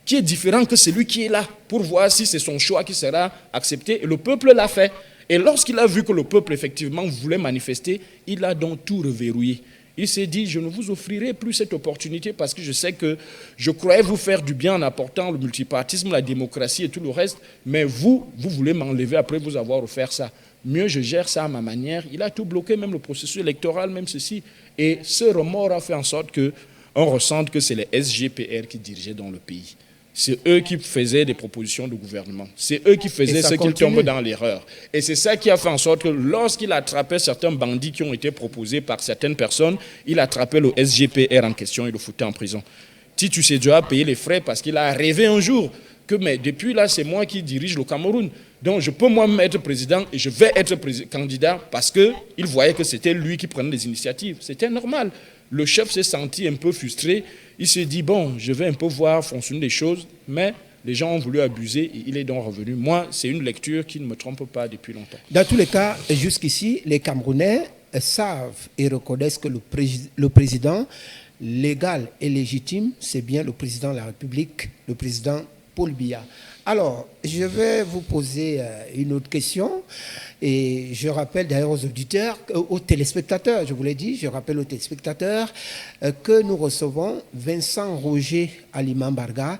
qui est différent que celui qui est là pour voir si c'est son choix qui sera accepté. Et le peuple l'a fait. Et lorsqu'il a vu que le peuple effectivement voulait manifester, il a donc tout reverrouillé. Il s'est dit, je ne vous offrirai plus cette opportunité parce que je sais que je croyais vous faire du bien en apportant le multipartisme, la démocratie et tout le reste, mais vous voulez m'enlever après vous avoir offert ça. Mieux, je gère ça à ma manière. Il a tout bloqué, même le processus électoral, même ceci. Et ce remords a fait en sorte qu'on ressente que c'est les SGPR qui dirigeaient dans le pays. C'est eux qui faisaient des propositions de gouvernement. C'est eux qui faisaient ce qu'ils tombent dans l'erreur. Et c'est ça qui a fait en sorte que lorsqu'il attrapait certains bandits qui ont été proposés par certaines personnes, il attrapait le SGPR en question et le foutait en prison. Titu Sédio a payé les frais parce qu'il a rêvé un jour que mais depuis là, c'est moi qui dirige le Cameroun. Donc je peux moi-même être président et je vais être candidat parce qu'il voyait que c'était lui qui prenait les initiatives. C'était normal. Le chef s'est senti un peu frustré. Il s'est dit, bon, je vais un peu voir fonctionner les choses, mais les gens ont voulu abuser et il est donc revenu. Moi, c'est une lecture qui ne me trompe pas depuis longtemps. Dans tous les cas, jusqu'ici, les Camerounais savent et reconnaissent que le président légal et légitime, c'est bien le président de la République, le président Paul Biya. Alors, je vais vous poser une autre question. Et je rappelle d'ailleurs aux auditeurs, aux téléspectateurs, je vous l'ai dit, je rappelle aux téléspectateurs que nous recevons Vincent Roger Alimambarga.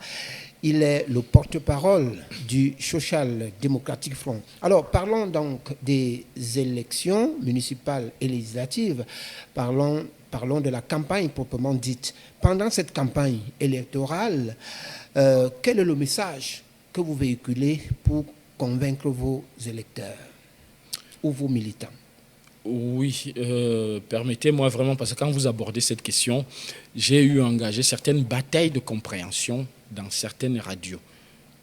Il est le porte-parole du Social Democratic Front. Alors, parlons donc des élections municipales et législatives. Parlons de la campagne proprement dite. Pendant cette campagne électorale, quel est le message que vous véhiculez pour convaincre vos électeurs ou vos militants? Oui, permettez-moi vraiment, parce que quand vous abordez cette question, j'ai eu à engager certaines batailles de compréhension dans certaines radios.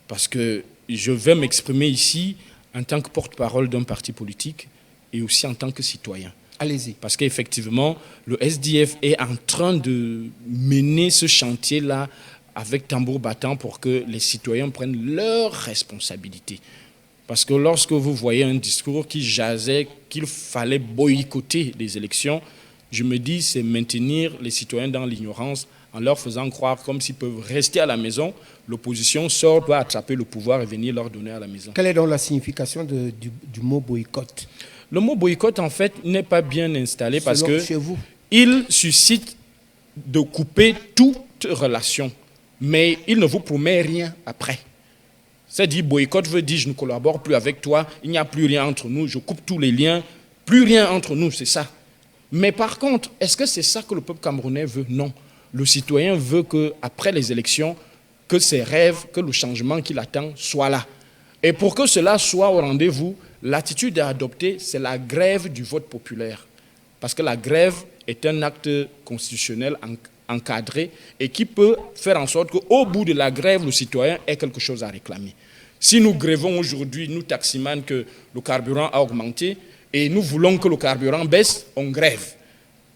Parce que je vais m'exprimer ici en tant que porte-parole d'un parti politique et aussi en tant que citoyen. Allez-y. Parce qu'effectivement, le SDF est en train de mener ce chantier-là avec tambour battant pour que les citoyens prennent leurs responsabilités. Parce que lorsque vous voyez un discours qui jasait qu'il fallait boycotter les élections, je me dis c'est maintenir les citoyens dans l'ignorance en leur faisant croire comme s'ils peuvent rester à la maison, l'opposition sort, doit attraper le pouvoir et venir leur donner à la maison. Quelle est donc la signification du mot boycott? Le mot boycott, en fait, n'est pas bien installé parce il suscite de couper toute relation, mais il ne vous promet rien après. C'est-à-dire, boycott veut dire je ne collabore plus avec toi, il n'y a plus rien entre nous, je coupe tous les liens, plus rien entre nous, c'est ça. Mais par contre, est-ce que c'est ça que le peuple camerounais veut? Non. Le citoyen veut qu'après les élections, que ses rêves, que le changement qu'il attend soit là. Et pour que cela soit au rendez-vous, l'attitude à adopter, c'est la grève du vote populaire. Parce que la grève est un acte constitutionnel encadré et qui peut faire en sorte qu'au bout de la grève, le citoyen ait quelque chose à réclamer. Si nous grèvons aujourd'hui, nous taximans, que le carburant a augmenté et nous voulons que le carburant baisse, on grève.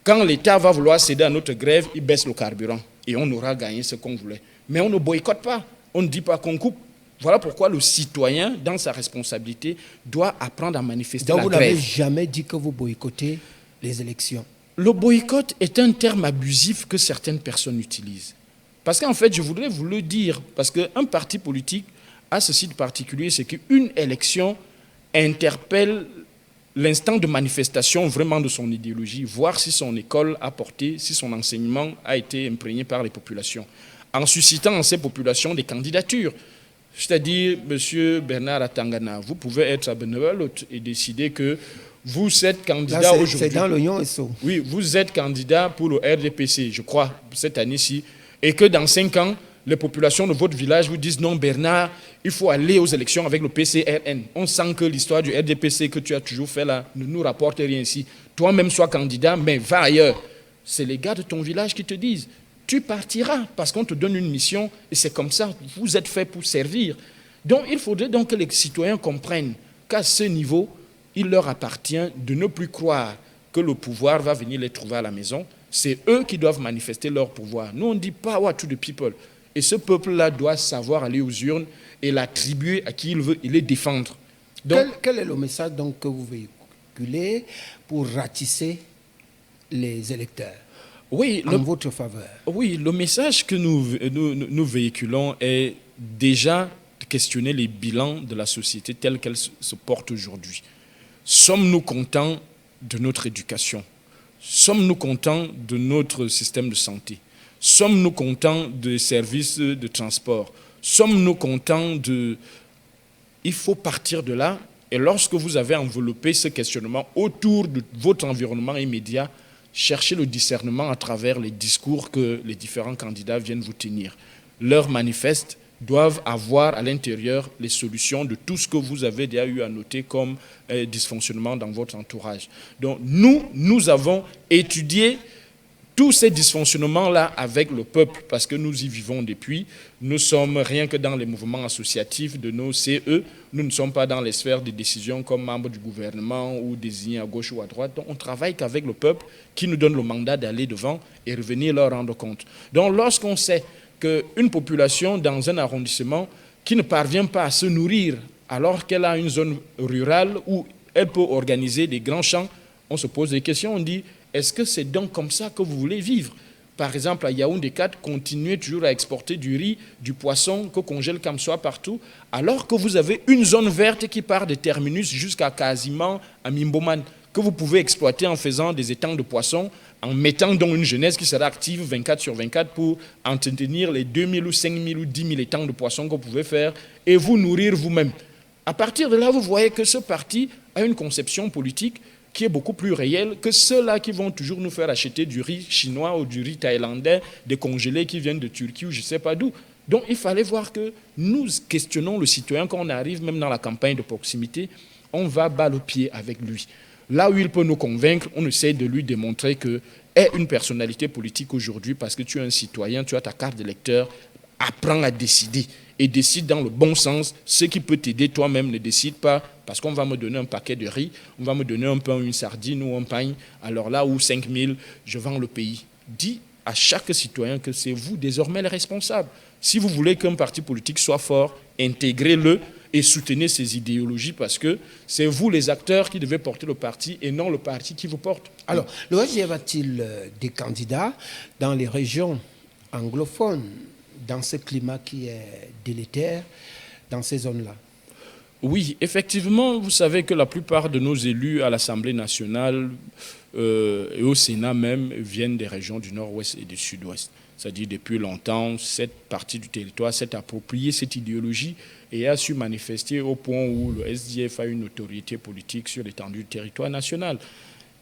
Quand l'État va vouloir céder à notre grève, il baisse le carburant et on aura gagné ce qu'on voulait. Mais on ne boycotte pas, on ne dit pas qu'on coupe. Voilà pourquoi le citoyen, dans sa responsabilité, doit apprendre à manifester la grève. Donc vous n'avez jamais dit que vous boycottez les élections? Le boycott est un terme abusif que certaines personnes utilisent. Parce qu'en fait, je voudrais vous le dire, parce qu'un parti politique a ceci de particulier, c'est qu'une élection interpelle l'instant de manifestation vraiment de son idéologie, voir si son école a porté, si son enseignement a été imprégné par les populations, en suscitant en ces populations des candidatures. C'est-à-dire, M. Bernard Atangana, vous pouvez être à Benevelotte et décider que vous êtes candidat aujourd'hui. C'est dans l'Oignon et Sceaux. Oui, vous êtes candidat pour le RDPC, je crois, cette année-ci, et que dans 5 ans, les populations de votre village vous disent non, Bernard, il faut aller aux élections avec le PCRN. On sent que l'histoire du RDPC que tu as toujours fait là ne nous rapporte rien ici. Toi-même sois candidat, mais va ailleurs. C'est les gars de ton village qui te disent tu partiras parce qu'on te donne une mission et c'est comme ça, vous êtes fait pour servir. Donc il faudrait donc que les citoyens comprennent qu'à ce niveau, il leur appartient de ne plus croire que le pouvoir va venir les trouver à la maison. C'est eux qui doivent manifester leur pouvoir. Nous, on dit power to the people. Et ce peuple-là doit savoir aller aux urnes et l'attribuer à qui il veut et les défendre. Donc, quel est le message donc, que vous véhiculez pour ratisser les électeurs en votre faveur? Oui, le message que nous véhiculons est déjà de questionner les bilans de la société telle qu'elle se porte aujourd'hui. Sommes-nous contents de notre éducation? Sommes-nous contents de notre système de santé? Sommes-nous contents des services de transport? Sommes-nous contents de... Il faut partir de là. Et lorsque vous avez enveloppé ce questionnement autour de votre environnement immédiat, cherchez le discernement à travers les discours que les différents candidats viennent vous tenir. Leurs manifestes doivent avoir à l'intérieur les solutions de tout ce que vous avez déjà eu à noter comme dysfonctionnement dans votre entourage. Donc nous avons étudié tous ces dysfonctionnements-là avec le peuple, parce que nous y vivons depuis. Nous sommes rien que dans les mouvements associatifs de nos CE. Nous ne sommes pas dans les sphères de décision comme membres du gouvernement ou désignés à gauche ou à droite. Donc on travaille qu'avec le peuple qui nous donne le mandat d'aller devant et revenir leur rendre compte. Donc lorsqu'on sait qu'une population dans un arrondissement qui ne parvient pas à se nourrir alors qu'elle a une zone rurale où elle peut organiser des grands champs, on se pose des questions, on dit est-ce que c'est donc comme ça que vous voulez vivre? par exemple à Yaoundé 4, continuez toujours à exporter du riz, du poisson, que congèle comme ça partout, alors que vous avez une zone verte qui part de Terminus jusqu'à quasiment à Mimboman, que vous pouvez exploiter en faisant des étangs de poissons, en mettant dans une jeunesse qui sera active 24 sur 24 pour entretenir les 2000 ou 5000 ou 10 000 étangs de poissons que vous pouvez faire et vous nourrir vous-même. À partir de là, vous voyez que ce parti a une conception politique qui est beaucoup plus réelle que ceux-là qui vont toujours nous faire acheter du riz chinois ou du riz thaïlandais, des congelés qui viennent de Turquie ou je ne sais pas d'où. Donc il fallait voir que nous questionnons le citoyen quand on arrive même dans la campagne de proximité, on va bas le pied avec lui. Là où il peut nous convaincre, on essaie de lui démontrer que est une personnalité politique aujourd'hui parce que tu es un citoyen, tu as ta carte d'électeur, apprends à décider et décide dans le bon sens. Ce qui peut t'aider toi-même, ne décide pas parce qu'on va me donner un paquet de riz, on va me donner un pain, une sardine ou un pain, alors là où 5000, je vends le pays. Dis à chaque citoyen que c'est vous désormais les responsables. Si vous voulez qu'un parti politique soit fort, intégrez-le et soutenez ses idéologies parce que c'est vous les acteurs qui devez porter le parti et non le parti qui vous porte. Alors, le SGF a-t-il des candidats dans les régions anglophones, dans ce climat qui est délétère, dans ces zones-là? Oui, effectivement, vous savez que la plupart de nos élus à l'Assemblée nationale et au Sénat même viennent des régions du nord-ouest et du sud-ouest. C'est-à-dire depuis longtemps, cette partie du territoire s'est appropriée cette idéologie et a su manifester au point où le SDF a une autorité politique sur l'étendue du territoire national.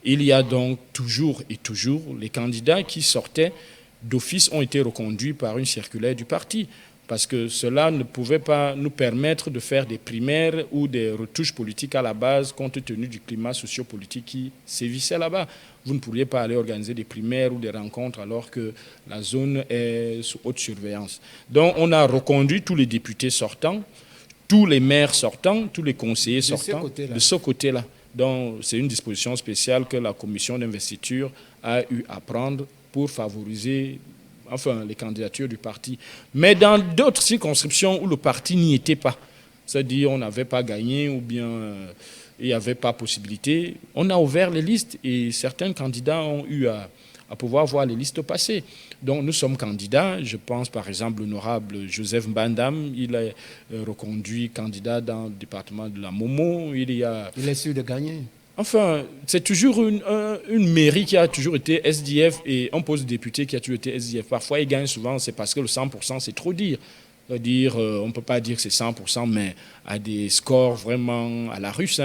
Il y a donc toujours et toujours les candidats qui sortaient d'office ont été reconduits par une circulaire du parti parce que cela ne pouvait pas nous permettre de faire des primaires ou des retouches politiques à la base compte tenu du climat sociopolitique qui sévissait là-bas. Vous ne pourriez pas aller organiser des primaires ou des rencontres alors que la zone est sous haute surveillance. Donc on a reconduit tous les députés sortants, tous les maires sortants, tous les conseillers sortants de ce côté-là. Donc c'est une disposition spéciale que la commission d'investiture a eu à prendre pour favoriser les candidatures du parti. Mais dans d'autres circonscriptions où le parti n'y était pas, c'est-à-dire on n'avait pas gagné ou bien il n'y avait pas possibilité, on a ouvert les listes et certains candidats ont eu à pouvoir voir les listes passer. Donc nous sommes candidats, je pense par exemple l'honorable Joseph Mbandam, il est reconduit candidat dans le département de la Momo. Il est sûr de gagner. Enfin, c'est toujours une mairie qui a toujours été SDF et un poste de député qui a toujours été SDF. Parfois, il gagne souvent, c'est parce que le 100%, c'est trop dire. C'est-à-dire, on ne peut pas dire que c'est 100%, mais à des scores vraiment à la russe.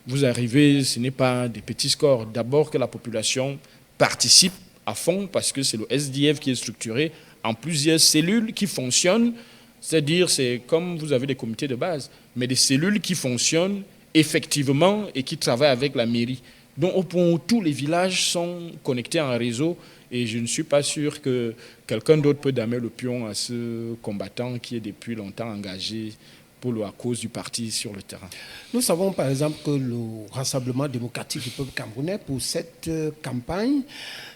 Vous arrivez, ce n'est pas des petits scores. D'abord que la population participe à fond parce que c'est le SDF qui est structuré en plusieurs cellules qui fonctionnent. C'est-à-dire, c'est comme vous avez des comités de base, mais des cellules qui fonctionnent effectivement et qui travaillent avec la mairie. Donc au point où tous les villages sont connectés en réseau et je ne suis pas sûr que quelqu'un d'autre peut damer le pion à ce combattant qui est depuis longtemps engagé pour la cause du parti sur le terrain. Nous savons par exemple que le Rassemblement démocratique du peuple camerounais, pour cette campagne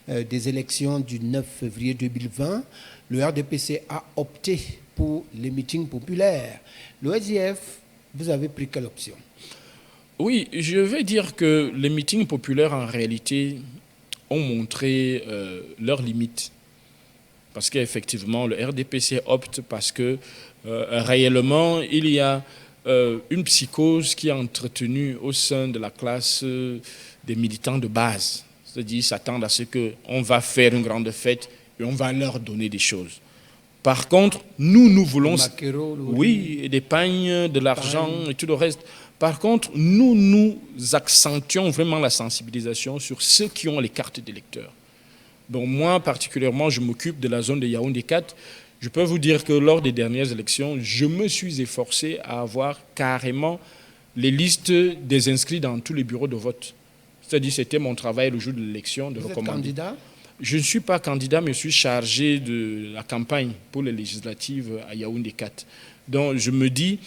des élections du 9 février 2020, le RDPC a opté pour les meetings populaires. Le SDF, vous avez pris quelle option? Oui, je vais dire que les meetings populaires, en réalité, ont montré leurs limites. Parce qu'effectivement, le RDPC opte parce que réellement, il y a une psychose qui est entretenue au sein de la classe des militants de base. C'est-à-dire, ils s'attendent à ce qu'on va faire une grande fête et on va leur donner des choses. Par contre, nous voulons... Oui, des pagnes, de l'argent et tout le reste. Par contre, nous accentuons vraiment la sensibilisation sur ceux qui ont les cartes d'électeurs. Donc moi, particulièrement, je m'occupe de la zone de Yaoundé 4. Je peux vous dire que lors des dernières élections, je me suis efforcé à avoir carrément les listes des inscrits dans tous les bureaux de vote. C'est-à-dire, c'était mon travail le jour de l'élection de recommander. Vous êtes candidat ? Je ne suis pas candidat, mais je suis chargé de la campagne pour les législatives à Yaoundé 4. Donc je me dis...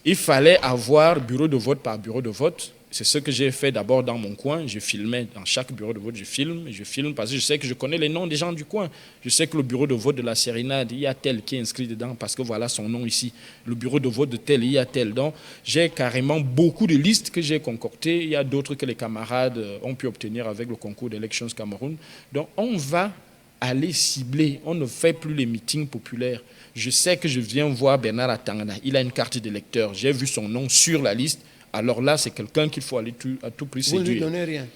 Il fallait avoir bureau de vote par bureau de vote. C'est ce que j'ai fait d'abord dans mon coin. Je filmais dans chaque bureau de vote, je filme parce que je sais que je connais les noms des gens du coin. Je sais que le bureau de vote de la Sérénade, il y a tel qui est inscrit dedans parce que voilà son nom ici. Le bureau de vote de tel, il y a tel. Donc j'ai carrément beaucoup de listes que j'ai concoctées. Il y a d'autres que les camarades ont pu obtenir avec le concours d'Elections Cameroun. Donc on va aller cibler. On ne fait plus les meetings populaires. Je sais que je viens voir Bernard Atangana. Il a une carte d'électeur. J'ai vu son nom sur la liste. Alors là, c'est quelqu'un qu'il faut aller à tout prix séduire. Vous ne lui donnez rien?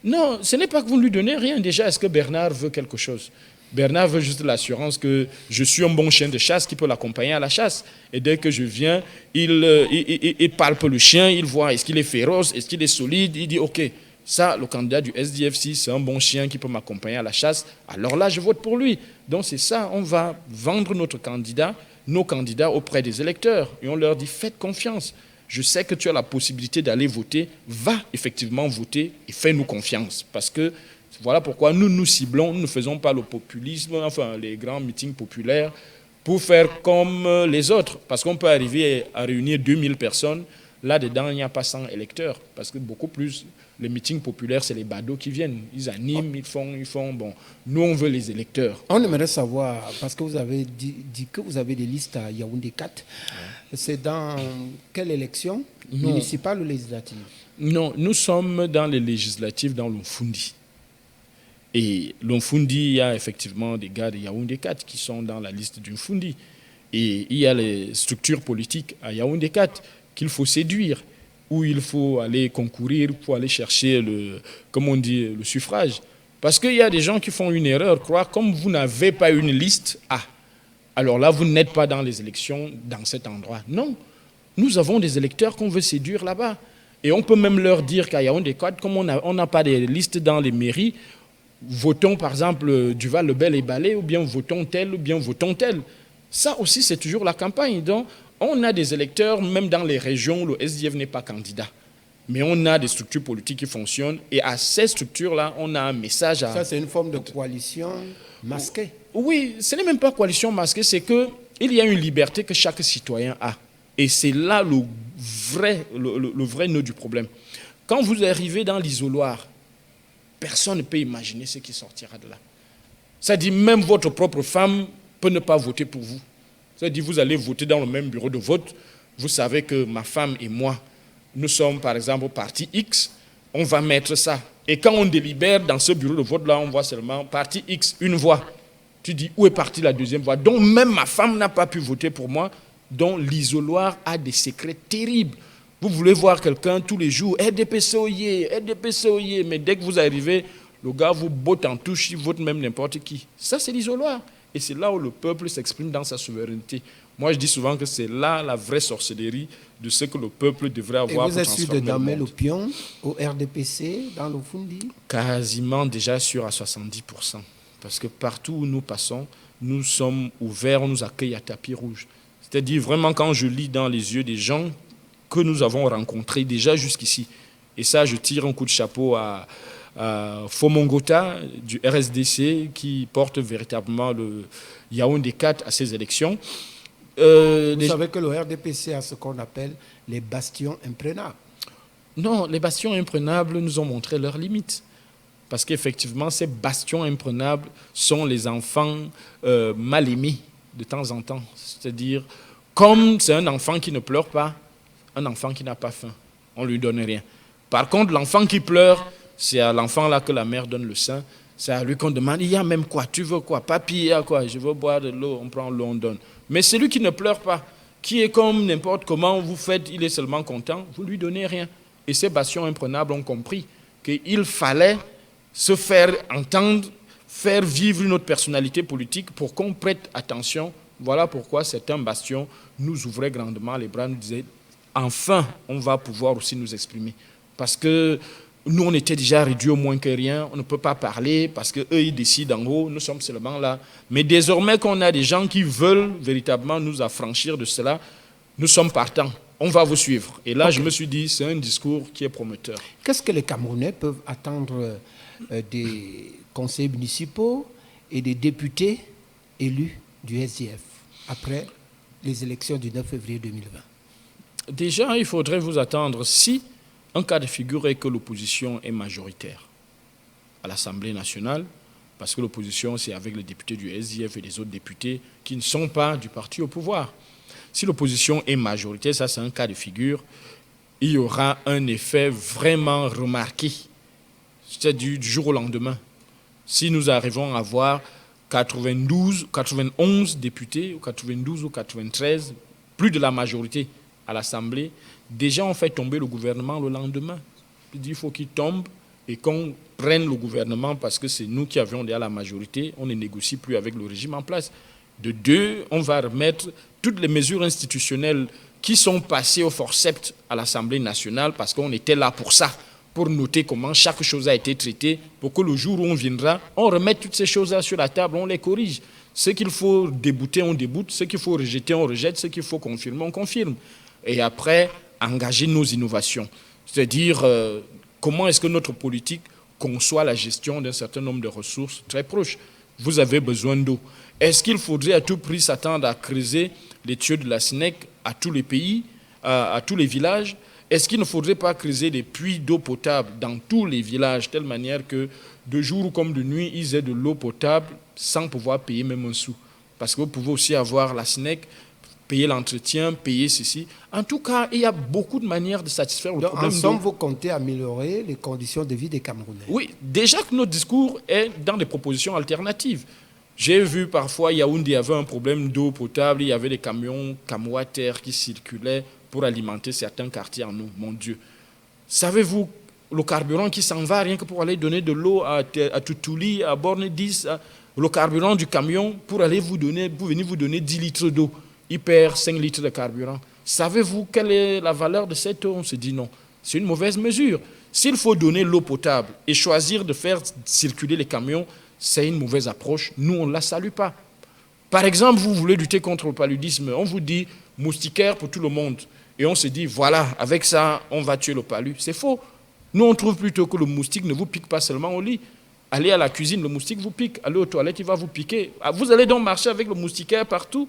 Non, ce n'est pas que vous ne lui donnez rien. Déjà, est-ce que Bernard veut quelque chose? Bernard veut juste l'assurance que je suis un bon chien de chasse qui peut l'accompagner à la chasse. Et dès que je viens, il palpe le chien, il voit est-ce qu'il est féroce, est-ce qu'il est solide. Il dit OK, ça, le candidat du SDF, si c'est un bon chien qui peut m'accompagner à la chasse, alors là, je vote pour lui. Donc c'est ça, on va vendre nos candidats auprès des électeurs. Et on leur dit faites confiance. Je sais que tu as la possibilité d'aller voter, va effectivement voter et fais-nous confiance. Parce que voilà pourquoi nous ciblons, nous ne faisons pas le populisme, enfin les grands meetings populaires, pour faire comme les autres. Parce qu'on peut arriver à réunir 2000 personnes, là-dedans il n'y a pas 100 électeurs. Parce que beaucoup plus, les meetings populaires, c'est les badauds qui viennent. Ils animent, ils font. Bon, nous on veut les électeurs. On aimerait savoir, parce que vous avez dit que vous avez des listes à Yaoundé 4. C'est dans quelle élection? Municipale ou législative? Non, nous sommes dans les législatives dans l'Umfundi. Et l'Umfundi, il y a effectivement des gars de Yaoundé 4 qui sont dans la liste du Mfundi. Et il y a les structures politiques à Yaoundé 4 qu'il faut séduire, où il faut aller concourir pour aller chercher le suffrage. Parce qu'il y a des gens qui font une erreur, croire comme vous n'avez pas une liste, alors là, vous n'êtes pas dans les élections dans cet endroit. Non, nous avons des électeurs qu'on veut séduire là-bas. Et on peut même leur dire qu'à Yaoundé 4, comme on n'a pas de liste dans les mairies, votons par exemple Duval-le-Bel et Balé, ou bien votons tel, ou bien votons tel. Ça aussi, c'est toujours la campagne. Donc, on a des électeurs, même dans les régions où le SDF n'est pas candidat. Mais on a des structures politiques qui fonctionnent. Et à ces structures-là, on a un message à... Ça, c'est une forme de coalition masquée. Oui, ce n'est même pas coalition masquée, c'est qu'il y a une liberté que chaque citoyen a. Et c'est là le vrai nœud du problème. Quand vous arrivez dans l'isoloir, personne ne peut imaginer ce qui sortira de là. Ça dit même votre propre femme peut ne pas voter pour vous. Ça dit vous allez voter dans le même bureau de vote. Vous savez que ma femme et moi, nous sommes par exemple au parti X, on va mettre ça. Et quand on délibère dans ce bureau de vote-là, on voit seulement parti X, une voix. Tu dis où est partie la deuxième voix? Donc même ma femme n'a pas pu voter pour moi. Donc l'isoloir a des secrets terribles. Vous voulez voir quelqu'un tous les jours, RDPC oyez, RDPC oyez, mais dès que vous arrivez, le gars vous botte en touche, il vote même n'importe qui. Ça, c'est l'isoloir. Et c'est là où le peuple s'exprime dans sa souveraineté. Moi, je dis souvent que c'est là la vraie sorcellerie de ce que le peuple devrait avoir. Et vous êtes sûr de damer le pion au RDPC, dans le Fundi? Quasiment déjà sûr à 70%. Parce que partout où nous passons, nous sommes ouverts, on nous accueille à tapis rouge. C'est-à-dire vraiment quand je lis dans les yeux des gens que nous avons rencontrés déjà jusqu'ici. Et ça, je tire un coup de chapeau à Fomongota du RSDC qui porte véritablement le Yaoundé 4 à ces élections. Vous savez que le RDPC a ce qu'on appelle les bastions imprenables. Non, les bastions imprenables nous ont montré leurs limites. Parce qu'effectivement, ces bastions imprenables sont les enfants mal aimés de temps en temps. C'est-à-dire, comme c'est un enfant qui ne pleure pas, un enfant qui n'a pas faim, on ne lui donne rien. Par contre, l'enfant qui pleure, c'est à l'enfant là que la mère donne le sein. C'est à lui qu'on demande, il y a même quoi? Tu veux quoi? Papy, il y a quoi? Je veux boire de l'eau, on prend l'eau, on donne. Mais celui qui ne pleure pas, qui est comme n'importe comment vous faites, il est seulement content, vous ne lui donnez rien. Et ces bastions imprenables ont compris qu'il fallait se faire entendre, faire vivre une autre personnalité politique pour qu'on prête attention. Voilà pourquoi certains bastions nous ouvraient grandement les bras, nous disaient, enfin, on va pouvoir aussi nous exprimer. Parce que nous, on était déjà réduits au moins que rien, on ne peut pas parler parce qu'eux, ils décident en haut, nous sommes seulement là. Mais désormais qu'on a des gens qui veulent véritablement nous affranchir de cela, nous sommes partants, on va vous suivre. Et là, je me suis dit, c'est un discours qui est prometteur. Qu'est-ce que les Camerounais peuvent attendre des conseils municipaux et des députés élus du SDF après les élections du 9 février 2020? Déjà, il faudrait vous attendre si un cas de figure est que l'opposition est majoritaire à l'Assemblée nationale, parce que l'opposition, c'est avec les députés du SDF et les autres députés qui ne sont pas du parti au pouvoir. Si l'opposition est majoritaire, ça c'est un cas de figure, il y aura un effet vraiment remarqué, c'est-à-dire du jour au lendemain. Si nous arrivons à voir 91 députés, ou 92 ou 93, plus de la majorité à l'Assemblée, déjà ont fait tomber le gouvernement le lendemain. Il faut qu'il tombe et qu'on prenne le gouvernement parce que c'est nous qui avions déjà la majorité, on ne négocie plus avec le régime en place. De deux, on va remettre toutes les mesures institutionnelles qui sont passées au forceps à l'Assemblée nationale parce qu'on était là pour ça, pour noter comment chaque chose a été traitée, pour que le jour où on viendra, on remette toutes ces choses-là sur la table, on les corrige. Ce qu'il faut débouter, on déboute. Ce qu'il faut rejeter, on rejette. Ce qu'il faut confirmer, on confirme. Et après, engager nos innovations. C'est-à-dire, comment est-ce que notre politique conçoit la gestion d'un certain nombre de ressources très proches. Vous avez besoin d'eau. Est-ce qu'il faudrait à tout prix s'attendre à creuser les tuyaux de la SNEC à tous les pays, à tous les villages? Est-ce qu'il ne faudrait pas creuser des puits d'eau potable dans tous les villages, de telle manière que de jour comme de nuit, ils aient de l'eau potable sans pouvoir payer même un sou? Parce que vous pouvez aussi avoir la SNEC, payer l'entretien, payer ceci. En tout cas, il y a beaucoup de manières de satisfaire le problème. En somme, vous comptez améliorer les conditions de vie des Camerounais? Oui, déjà que notre discours est dans des propositions alternatives. J'ai vu parfois, Yaoundé avait un problème d'eau potable, il y avait des camions Camouater qui circulaient pour alimenter certains quartiers en eau. Mon Dieu. Savez-vous, le carburant qui s'en va rien que pour aller donner de l'eau à Toutouli, à Borne 10, le carburant du camion pour aller venir vous donner 10 litres d'eau. Il perd 5 litres de carburant. Savez-vous quelle est la valeur de cette eau? On se dit non. C'est une mauvaise mesure. S'il faut donner l'eau potable et choisir de faire circuler les camions, c'est une mauvaise approche. Nous, on ne la salue pas. Par exemple, vous voulez lutter contre le paludisme. On vous dit moustiquaire pour tout le monde. Et on se dit, voilà, avec ça, on va tuer le palu. C'est faux. Nous, on trouve plutôt que le moustique ne vous pique pas seulement au lit. Allez à la cuisine, le moustique vous pique. Allez aux toilettes, il va vous piquer. Vous allez donc marcher avec le moustiquaire partout.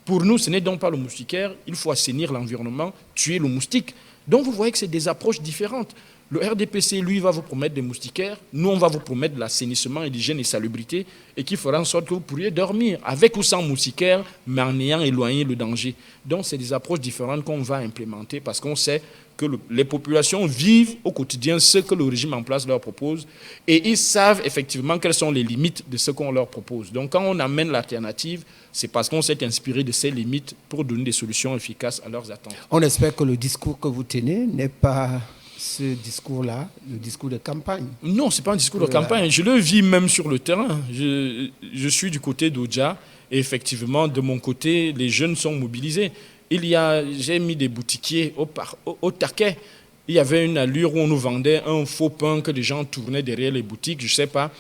Pour nous, ce n'est donc pas le moustiquaire. Il faut assainir l'environnement, tuer le moustique. Donc, vous voyez que c'est des approches différentes. Le RDPC, lui, va vous promettre des moustiquaires. Nous, on va vous promettre de l'assainissement et d'hygiène et salubrité et qui fera en sorte que vous pourriez dormir avec ou sans moustiquaires, mais en ayant éloigné le danger. Donc, c'est des approches différentes qu'on va implémenter parce qu'on sait que les populations vivent au quotidien ce que le régime en place leur propose et ils savent effectivement quelles sont les limites de ce qu'on leur propose. Donc, quand on amène l'alternative, c'est parce qu'on s'est inspiré de ces limites pour donner des solutions efficaces à leurs attentes. On espère que le discours que vous tenez n'est pas ce discours-là, le discours de campagne. Non, ce n'est pas un discours de campagne. Je le vis même sur le terrain. Je suis du côté d'Odja et effectivement, de mon côté, les jeunes sont mobilisés. J'ai mis des boutiquiers au taquet. Il y avait une allure où on nous vendait un faux pain que les gens tournaient derrière les boutiques. Je ne sais pas.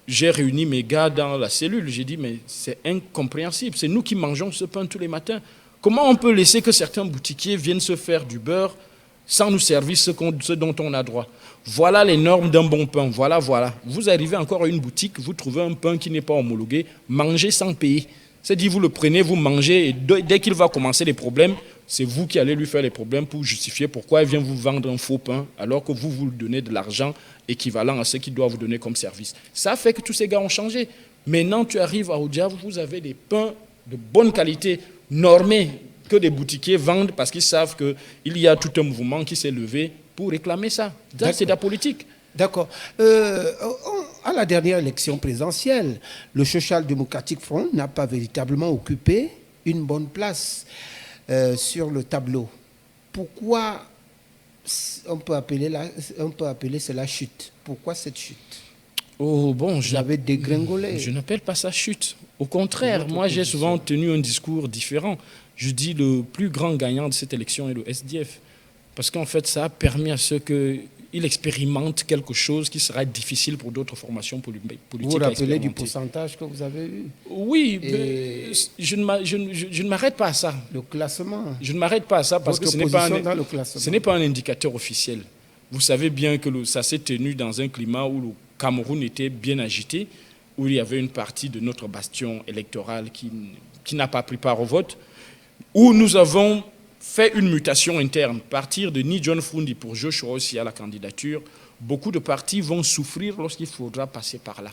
J'ai réuni mes gars dans la cellule. J'ai dit, mais c'est incompréhensible. C'est nous qui mangeons ce pain tous les matins. Comment on peut laisser que certains boutiquiers viennent se faire du beurre sans nous servir ce dont on a droit? Voilà les normes d'un bon pain. Voilà. Vous arrivez encore à une boutique, vous trouvez un pain qui n'est pas homologué, mangez sans payer. C'est-à-dire, vous le prenez, vous mangez, et dès qu'il va commencer les problèmes, c'est vous qui allez lui faire les problèmes pour justifier pourquoi il vient vous vendre un faux pain alors que vous lui donnez de l'argent équivalent à ce qu'il doit vous donner comme service. Ça fait que tous ces gars ont changé. Maintenant, tu arrives à Odja, vous avez des pains de bonne qualité, normés, que des boutiquiers vendent parce qu'ils savent qu'il y a tout un mouvement qui s'est levé pour réclamer ça. C'est de la politique. D'accord. À la dernière élection présidentielle, le Social Democratic Front n'a pas véritablement occupé une bonne place sur le tableau. Pourquoi on peut appeler cela chute? Pourquoi cette chute? Oh bon, j'avais dégringolé. Je n'appelle pas ça chute. Au contraire, moi j'ai souvent tenu un discours différent. Je dis le plus grand gagnant de cette élection est le SDF. Parce qu'en fait, ça a permis à ceux qu'il expérimente quelque chose qui sera difficile pour d'autres formations politiques. Vous vous rappelez du pourcentage que vous avez eu? Oui, je ne m'arrête pas à ça. Le classement? Je ne m'arrête pas à ça parce que ce n'est pas un indicateur officiel. Vous savez bien que ça s'est tenu dans un climat où le Cameroun était bien agité, où il y avait une partie de notre bastion électoral qui n'a pas pris part au vote, où nous avons fait une mutation interne. Partir de Ni John Fundi pour Joshua aussi à la candidature, beaucoup de partis vont souffrir lorsqu'il faudra passer par là.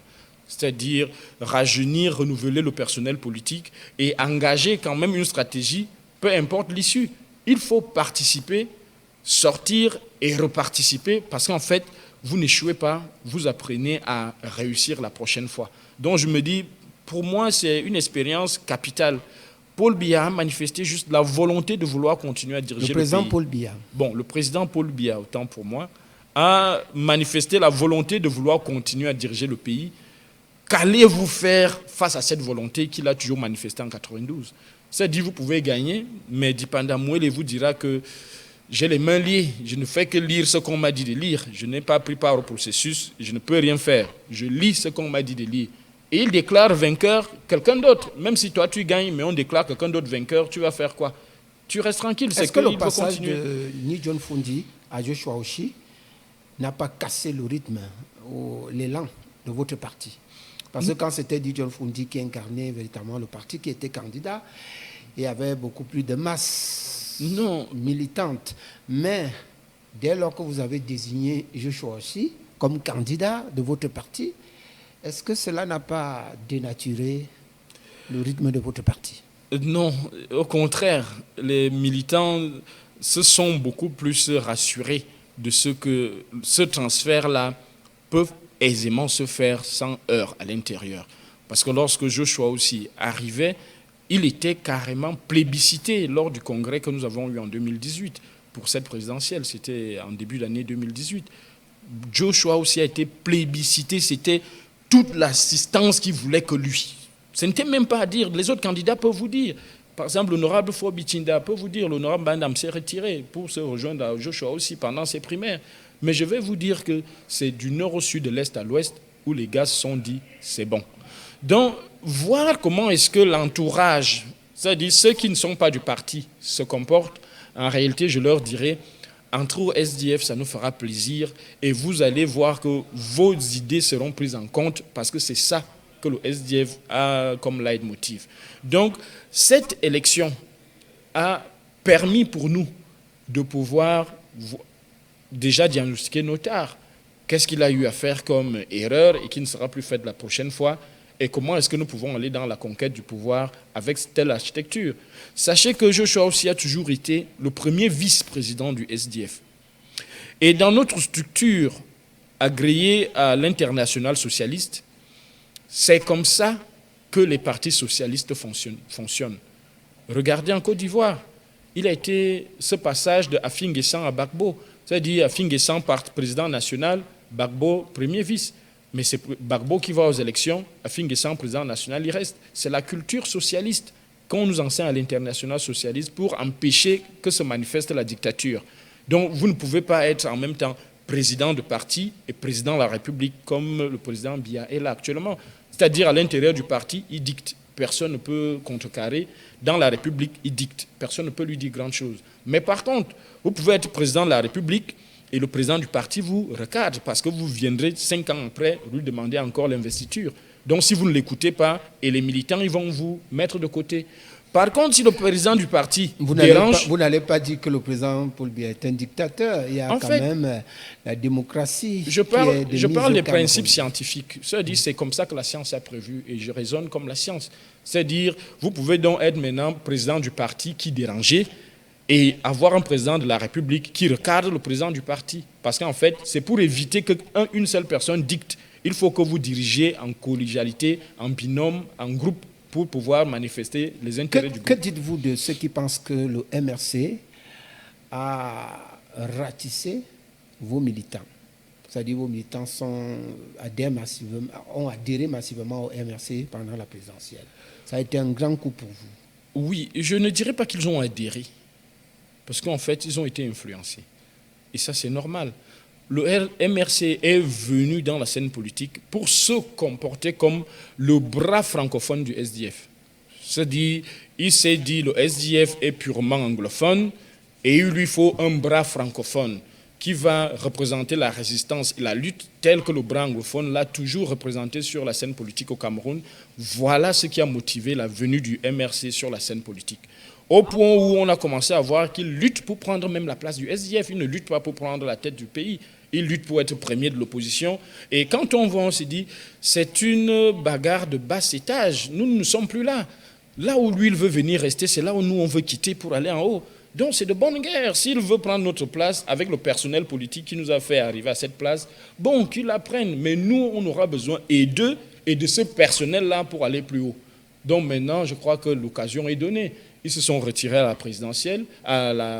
C'est-à-dire rajeunir, renouveler le personnel politique et engager quand même une stratégie, peu importe l'issue. Il faut participer, sortir et reparticiper parce qu'en fait, vous n'échouez pas, vous apprenez à réussir la prochaine fois. Donc je me dis, pour moi, c'est une expérience capitale. Paul Biya a manifesté juste la volonté de vouloir continuer à diriger le pays. Le président Paul Biya. Bon, le président Paul Biya, autant pour moi, a manifesté la volonté de vouloir continuer à diriger le pays. Qu'allez-vous faire face à cette volonté qu'il a toujours manifestée en 92? C'est-à-dire, vous pouvez gagner, mais Dipanda Mouele vous dira que j'ai les mains liées, je ne fais que lire ce qu'on m'a dit de lire, je n'ai pas pris part au processus, je ne peux rien faire, je lis ce qu'on m'a dit de lire. Et il déclare vainqueur quelqu'un d'autre. Même si toi tu gagnes, mais on déclare quelqu'un d'autre vainqueur, tu vas faire quoi? Tu restes tranquille. Est-ce que le passage de Ni John Fundi à Joshua Oshi n'a pas cassé le rythme ou l'élan de votre parti? Parce que quand c'était Ni John Fundi qui incarnait véritablement le parti, qui était candidat, il y avait beaucoup plus de masse militante. Mais dès lors que vous avez désigné Joshua Oshi comme candidat de votre parti, est-ce que cela n'a pas dénaturé le rythme de votre parti? Non, au contraire, les militants se sont beaucoup plus rassurés de ce que ce transfert-là peut aisément se faire sans heurts à l'intérieur. Parce que lorsque Joshua aussi arrivait, il était carrément plébiscité lors du congrès que nous avons eu en 2018 pour cette présidentielle. C'était en début d'année 2018. Joshua aussi a été plébiscité, c'était toute l'assistance qui voulait que lui. Ce n'était même pas à dire, les autres candidats peuvent vous dire. Par exemple, l'honorable Fobi Tinda peut vous dire, l'honorable Bandam s'est retiré pour se rejoindre à Joshua aussi pendant ses primaires. Mais je vais vous dire que c'est du nord au sud, de l'est à l'ouest, où les gars se sont dit, c'est bon. Donc, voir comment est-ce que l'entourage, c'est-à-dire ceux qui ne sont pas du parti, se comportent, en réalité, je leur dirais, entre au SDF, ça nous fera plaisir et vous allez voir que vos idées seront prises en compte parce que c'est ça que le SDF a comme leitmotiv. Donc, cette élection a permis pour nous de pouvoir déjà diagnostiquer nos tares. Qu'est-ce qu'il a eu à faire comme erreur et qui ne sera plus faite la prochaine fois? Et comment est-ce que nous pouvons aller dans la conquête du pouvoir avec telle architecture? Sachez que Joshua aussi a toujours été le premier vice-président du SDF. Et dans notre structure agréée à l'international socialiste, c'est comme ça que les partis socialistes fonctionnent. Regardez en Côte d'Ivoire, il a été ce passage de Afin Guessan à Gbagbo, c'est-à-dire Afin Guessan président national, Gbagbo premier vice. Mais c'est Gbagbo qui va aux élections, Afin Guessan président national, il reste. C'est la culture socialiste qu'on nous enseigne à l'international socialiste pour empêcher que se manifeste la dictature. Donc vous ne pouvez pas être en même temps président de parti et président de la République comme le président Biya est là actuellement. C'est-à-dire à l'intérieur du parti, il dicte. Personne ne peut contrecarrer. Dans la République, il dicte. Personne ne peut lui dire grand chose. Mais par contre, vous pouvez être président de la République et le président du parti vous recadre parce que vous viendrez 5 ans après lui demander encore l'investiture. Donc si vous ne l'écoutez pas, et les militants, ils vont vous mettre de côté. Par contre, si le président du parti dérange... Vous n'allez pas dire que le président Paul Biya est un dictateur. Il y a même la démocratie. Je parle des principes scientifiques. C'est comme ça que la science a prévu et je raisonne comme la science. C'est-à-dire, vous pouvez donc être maintenant président du parti qui dérangeait et avoir un président de la République qui recadre le président du parti. Parce qu'en fait, c'est pour éviter qu'une seule personne dicte. Il faut que vous dirigiez en collégialité, en binôme, en groupe, pour pouvoir manifester les intérêts du groupe. Que dites-vous de ceux qui pensent que le MRC a ratissé vos militants? C'est-à-dire vos militants ont adhéré massivement au MRC pendant la présidentielle. Ça a été un grand coup pour vous. Oui, je ne dirais pas qu'ils ont adhéré, parce qu'en fait, ils ont été influencés. Et ça, c'est normal. Le MRC est venu dans la scène politique pour se comporter comme le bras francophone du SDF. C'est-à-dire, il s'est dit le SDF est purement anglophone et il lui faut un bras francophone qui va représenter la résistance et la lutte telle que le bras anglophone l'a toujours représenté sur la scène politique au Cameroun. Voilà ce qui a motivé la venue du MRC sur la scène politique. Au point où on a commencé à voir qu'il lutte pour prendre même la place du SDF. Il ne lutte pas pour prendre la tête du pays. Il lutte pour être premier de l'opposition. Et quand on voit, on se dit, c'est une bagarre de bas étage. Nous ne sommes plus là. Là où lui, il veut venir rester, c'est là où nous, on veut quitter pour aller en haut. Donc, c'est de bonne guerre. S'il veut prendre notre place avec le personnel politique qui nous a fait arriver à cette place, bon, qu'il la prenne. Mais nous, on aura besoin et d'eux et de ce personnel-là pour aller plus haut. Donc maintenant, je crois que l'occasion est donnée. Ils se sont retirés à la présidentielle,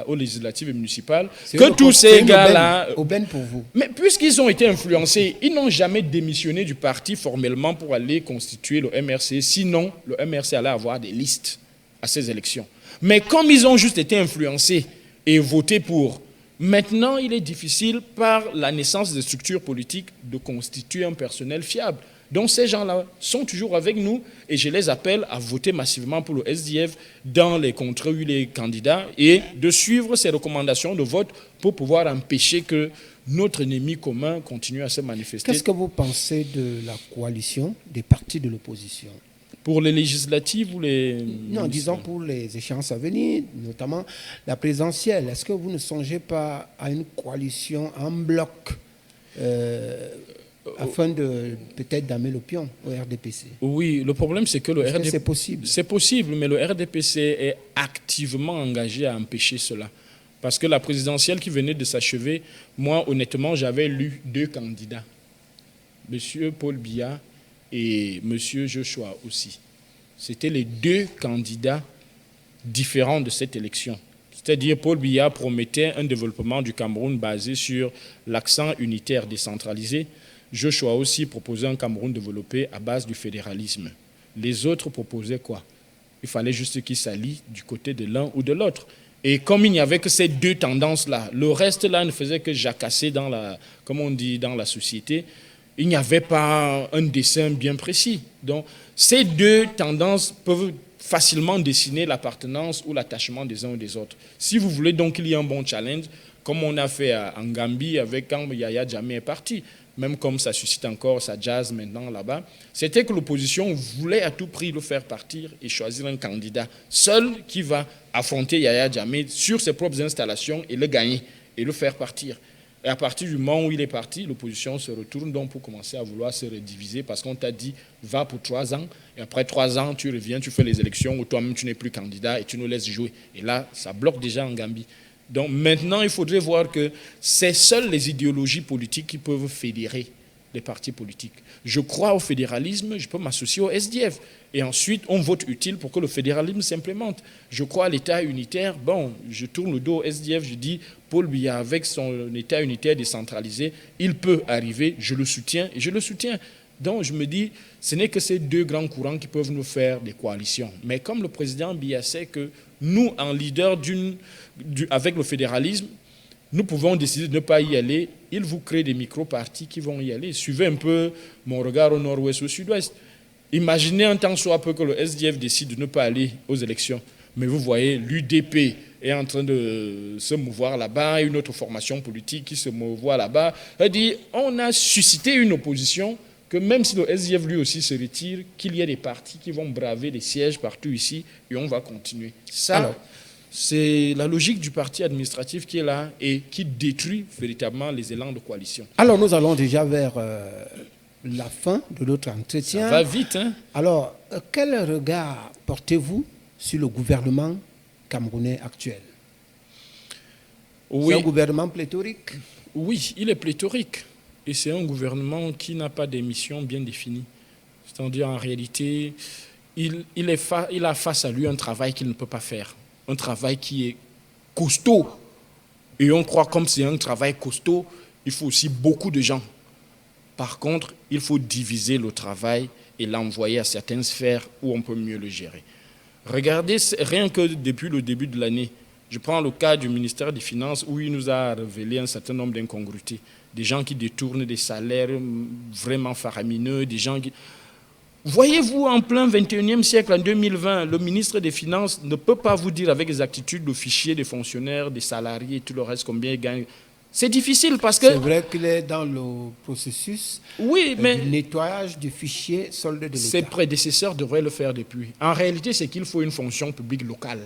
aux législatives et municipales. Que tous ces gars-là... Aubaine pour vous. Mais puisqu'ils ont été influencés, ils n'ont jamais démissionné du parti formellement pour aller constituer le MRC. Sinon, le MRC allait avoir des listes à ces élections. Mais comme ils ont juste été influencés et voté pour, maintenant, il est difficile, par la naissance des structures politiques, de constituer un personnel fiable. Donc ces gens-là sont toujours avec nous et je les appelle à voter massivement pour le SDF dans les contrées où il est candidat et de suivre ces recommandations de vote pour pouvoir empêcher que notre ennemi commun continue à se manifester. Qu'est-ce que vous pensez de la coalition des partis de l'opposition ? Pour les législatives ou les... Non, disons pour les échéances à venir, notamment la présidentielle. Est-ce que vous ne songez pas à une coalition en bloc afin de peut-être damer le pion au RDPC? Oui, le problème c'est que le RDPC... C'est possible. C'est possible, mais le RDPC est activement engagé à empêcher cela. Parce que la présidentielle qui venait de s'achever, moi honnêtement j'avais lu 2 candidats. Monsieur Paul Biya et monsieur Joshua aussi. C'était les 2 candidats différents de cette élection. C'est-à-dire Paul Biya promettait un développement du Cameroun basé sur l'accent unitaire décentralisé. Joshua aussi proposait un Cameroun développé à base du fédéralisme. Les autres proposaient quoi? Il fallait juste qu'ils s'allient du côté de l'un ou de l'autre. Et comme il n'y avait que ces 2 tendances-là, le reste là ne faisait que jacasser dans la, comme on dit, dans la société. Il n'y avait pas un dessin bien précis. Donc, ces 2 tendances peuvent facilement dessiner l'appartenance ou l'attachement des uns ou des autres. Si vous voulez donc qu'il y ait un bon challenge, comme on a fait en Gambie avec quand Yaya Jammeh est parti, même comme ça suscite encore sa jazz maintenant là-bas, c'était que l'opposition voulait à tout prix le faire partir et choisir un candidat seul qui va affronter Yaya Jammeh sur ses propres installations et le gagner et le faire partir. Et à partir du moment où il est parti, l'opposition se retourne donc pour commencer à vouloir se rediviser parce qu'on t'a dit va pour 3 ans et après 3 ans tu reviens, tu fais les élections où toi-même tu n'es plus candidat et tu nous laisses jouer. Et là, ça bloque déjà en Gambie. Donc maintenant, il faudrait voir que c'est seules les idéologies politiques qui peuvent fédérer les partis politiques. Je crois au fédéralisme, je peux m'associer au SDF. Et ensuite, on vote utile pour que le fédéralisme s'implémente. Je crois à l'État unitaire. Bon, je tourne le dos au SDF, je dis, Paul Biya, avec son État unitaire décentralisé, il peut arriver, je le soutiens et je le soutiens. Donc je me dis, ce n'est que ces 2 grands courants qui peuvent nous faire des coalitions. Mais comme le président Biya sait que nous, en leader avec le fédéralisme, nous pouvons décider de ne pas y aller. Il vous crée des micro-partis qui vont y aller. Suivez un peu mon regard au nord-ouest, au sud-ouest. Imaginez un temps soit peu que le SDF décide de ne pas aller aux élections. Mais vous voyez, l'UDP est en train de se mouvoir là-bas, une autre formation politique qui se mouvoit là-bas. Elle dit, on a suscité une opposition que même si le SDF lui aussi se retire, qu'il y ait des partis qui vont braver les sièges partout ici et on va continuer. Ça, c'est la logique du parti administratif qui est là et qui détruit véritablement les élans de coalition. Alors nous allons déjà vers la fin de notre entretien. Ça va vite, hein? Alors, quel regard portez-vous sur le gouvernement camerounais actuel? Oui. C'est un gouvernement pléthorique? Oui, il est pléthorique. Et c'est un gouvernement qui n'a pas des missions bien définies. C'est-à-dire, en réalité, il a face à lui un travail qu'il ne peut pas faire. Un travail qui est costaud. Et on croit comme c'est un travail costaud, il faut aussi beaucoup de gens. Par contre, il faut diviser le travail et l'envoyer à certaines sphères où on peut mieux le gérer. Regardez, rien que depuis le début de l'année, je prends le cas du ministère des Finances où il nous a révélé un certain nombre d'incongruités. Des gens qui détournent des salaires vraiment faramineux, des gens qui... Voyez-vous, en plein 21e siècle, en 2020, le ministre des Finances ne peut pas vous dire avec exactitude le fichier des fonctionnaires, des salariés et tout le reste, combien ils gagnent. C'est difficile parce que... C'est vrai qu'il est dans le processus du nettoyage du fichier solde de l'État. Ses prédécesseurs devraient le faire depuis. En réalité, c'est qu'il faut une fonction publique locale,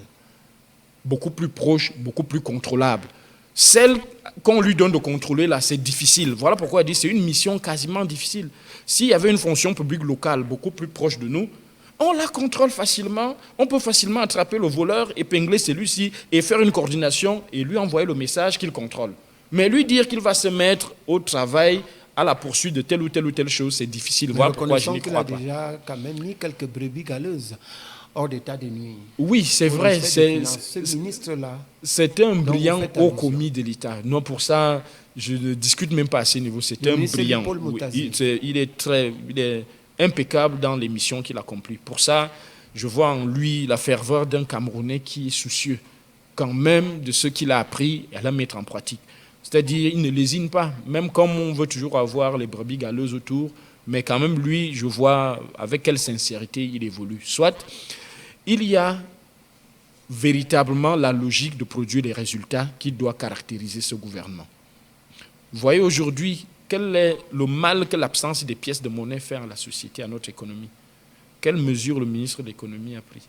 beaucoup plus proche, beaucoup plus contrôlable. Celle qu'on lui donne de contrôler, là, c'est difficile. Voilà pourquoi elle dit que c'est une mission quasiment difficile. S'il y avait une fonction publique locale beaucoup plus proche de nous, on la contrôle facilement, on peut facilement attraper le voleur, épingler celui-ci et faire une coordination et lui envoyer le message qu'il contrôle. Mais lui dire qu'il va se mettre au travail à la poursuite de telle ou telle chose, c'est difficile. Mais Voilà pourquoi je n'y qu'il crois a pas. déjà quand même mis quelques brebis galeuses hors d'état de nuit. Oui, c'est vrai. Ce ministre-là. C'était un brillant haut allusion. commis de l'État. Non, pour ça, je ne discute même pas à ce niveau. C'était un brillant. Oui, il est impeccable dans les missions qu'il accomplit. Pour ça, je vois en lui la ferveur d'un Camerounais qui est soucieux quand même de ce qu'il a appris et à la mettre en pratique. C'est-à-dire, il ne lésine pas, même comme on veut toujours avoir les brebis galeuses autour, mais quand même, lui, je vois avec quelle sincérité il évolue. Soit, il y a véritablement la logique de produire les résultats qui doit caractériser ce gouvernement. Vous voyez aujourd'hui, quel est le mal que l'absence des pièces de monnaie fait à la société, à notre économie? Quelles mesures le ministre de l'économie a pris?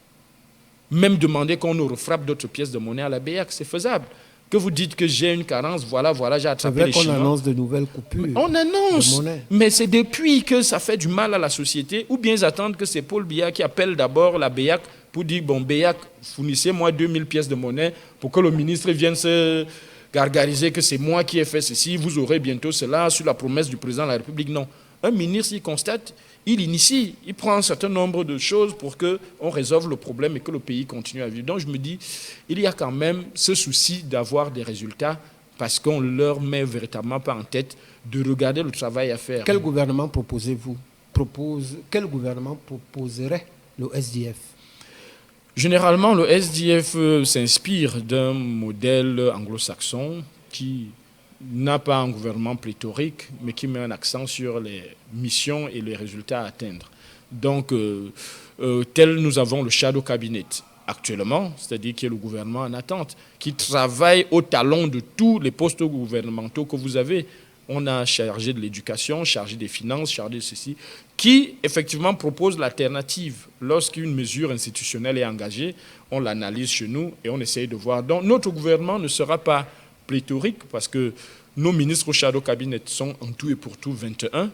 Même demander qu'on nous refrappe d'autres pièces de monnaie à la BEAC, c'est faisable. Que vous dites que j'ai une carence, voilà, j'ai attrapé les Chinois. C'est vrai qu'on annonce de nouvelles coupures. On annonce, de monnaie. Mais c'est depuis que ça fait du mal à la société, ou bien ils attendent que c'est Paul Biya qui appelle d'abord la BEAC pour dire, bon, BEAC, fournissez-moi 2000 pièces de monnaie pour que le ministre vienne se gargariser que c'est moi qui ai fait ceci, vous aurez bientôt cela sur la promesse du président de la République. Non. Un ministre, il constate, il initie, il prend un certain nombre de choses pour qu'on résolve le problème et que le pays continue à vivre. Donc je me dis, il y a quand même ce souci d'avoir des résultats parce qu'on ne leur met véritablement pas en tête de regarder le travail à faire. Quel gouvernement proposez-vous? Quel gouvernement proposerait le SDF? Généralement, le SDF s'inspire d'un modèle anglo-saxon qui n'a pas un gouvernement pléthorique, mais qui met un accent sur les missions et les résultats à atteindre. Donc, tel nous avons le Shadow Cabinet actuellement, c'est-à-dire qui est le gouvernement en attente, qui travaille au talon de tous les postes gouvernementaux que vous avez. On a chargé de l'éducation, chargé des finances, chargé de ceci, qui effectivement propose l'alternative. Lorsqu'une mesure institutionnelle est engagée, on l'analyse chez nous et on essaye de voir. Donc notre gouvernement ne sera pas pléthorique parce que nos ministres au Shadow Cabinet sont en tout et pour tout 21.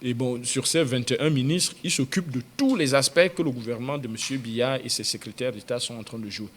Et bon, sur ces 21 ministres, ils s'occupent de tous les aspects que le gouvernement de M. Biya et ses secrétaires d'État sont en train de jouer.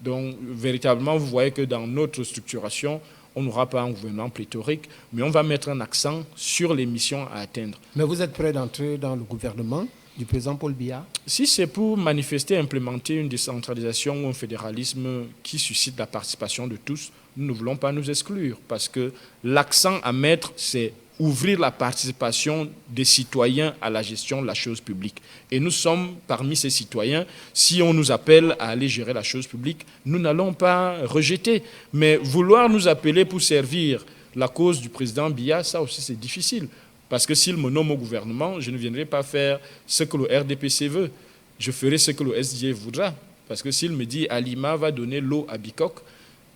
Donc véritablement, vous voyez que dans notre structuration, on n'aura pas un gouvernement pléthorique, mais on va mettre un accent sur les missions à atteindre. Mais vous êtes prêt d'entrer dans le gouvernement du président Paul Biya? Si c'est pour manifester, implémenter une décentralisation ou un fédéralisme qui suscite la participation de tous, nous ne voulons pas nous exclure, parce que l'accent à mettre, c'est ouvrir la participation des citoyens à la gestion de la chose publique. Et nous sommes parmi ces citoyens. Si on nous appelle à aller gérer la chose publique, nous n'allons pas rejeter. Mais vouloir nous appeler pour servir la cause du président Biya, ça aussi c'est difficile. Parce que s'il me nomme au gouvernement, je ne viendrai pas faire ce que le RDPC veut. Je ferai ce que le SDF voudra. Parce que s'il me dit Alima va donner l'eau à Bikok,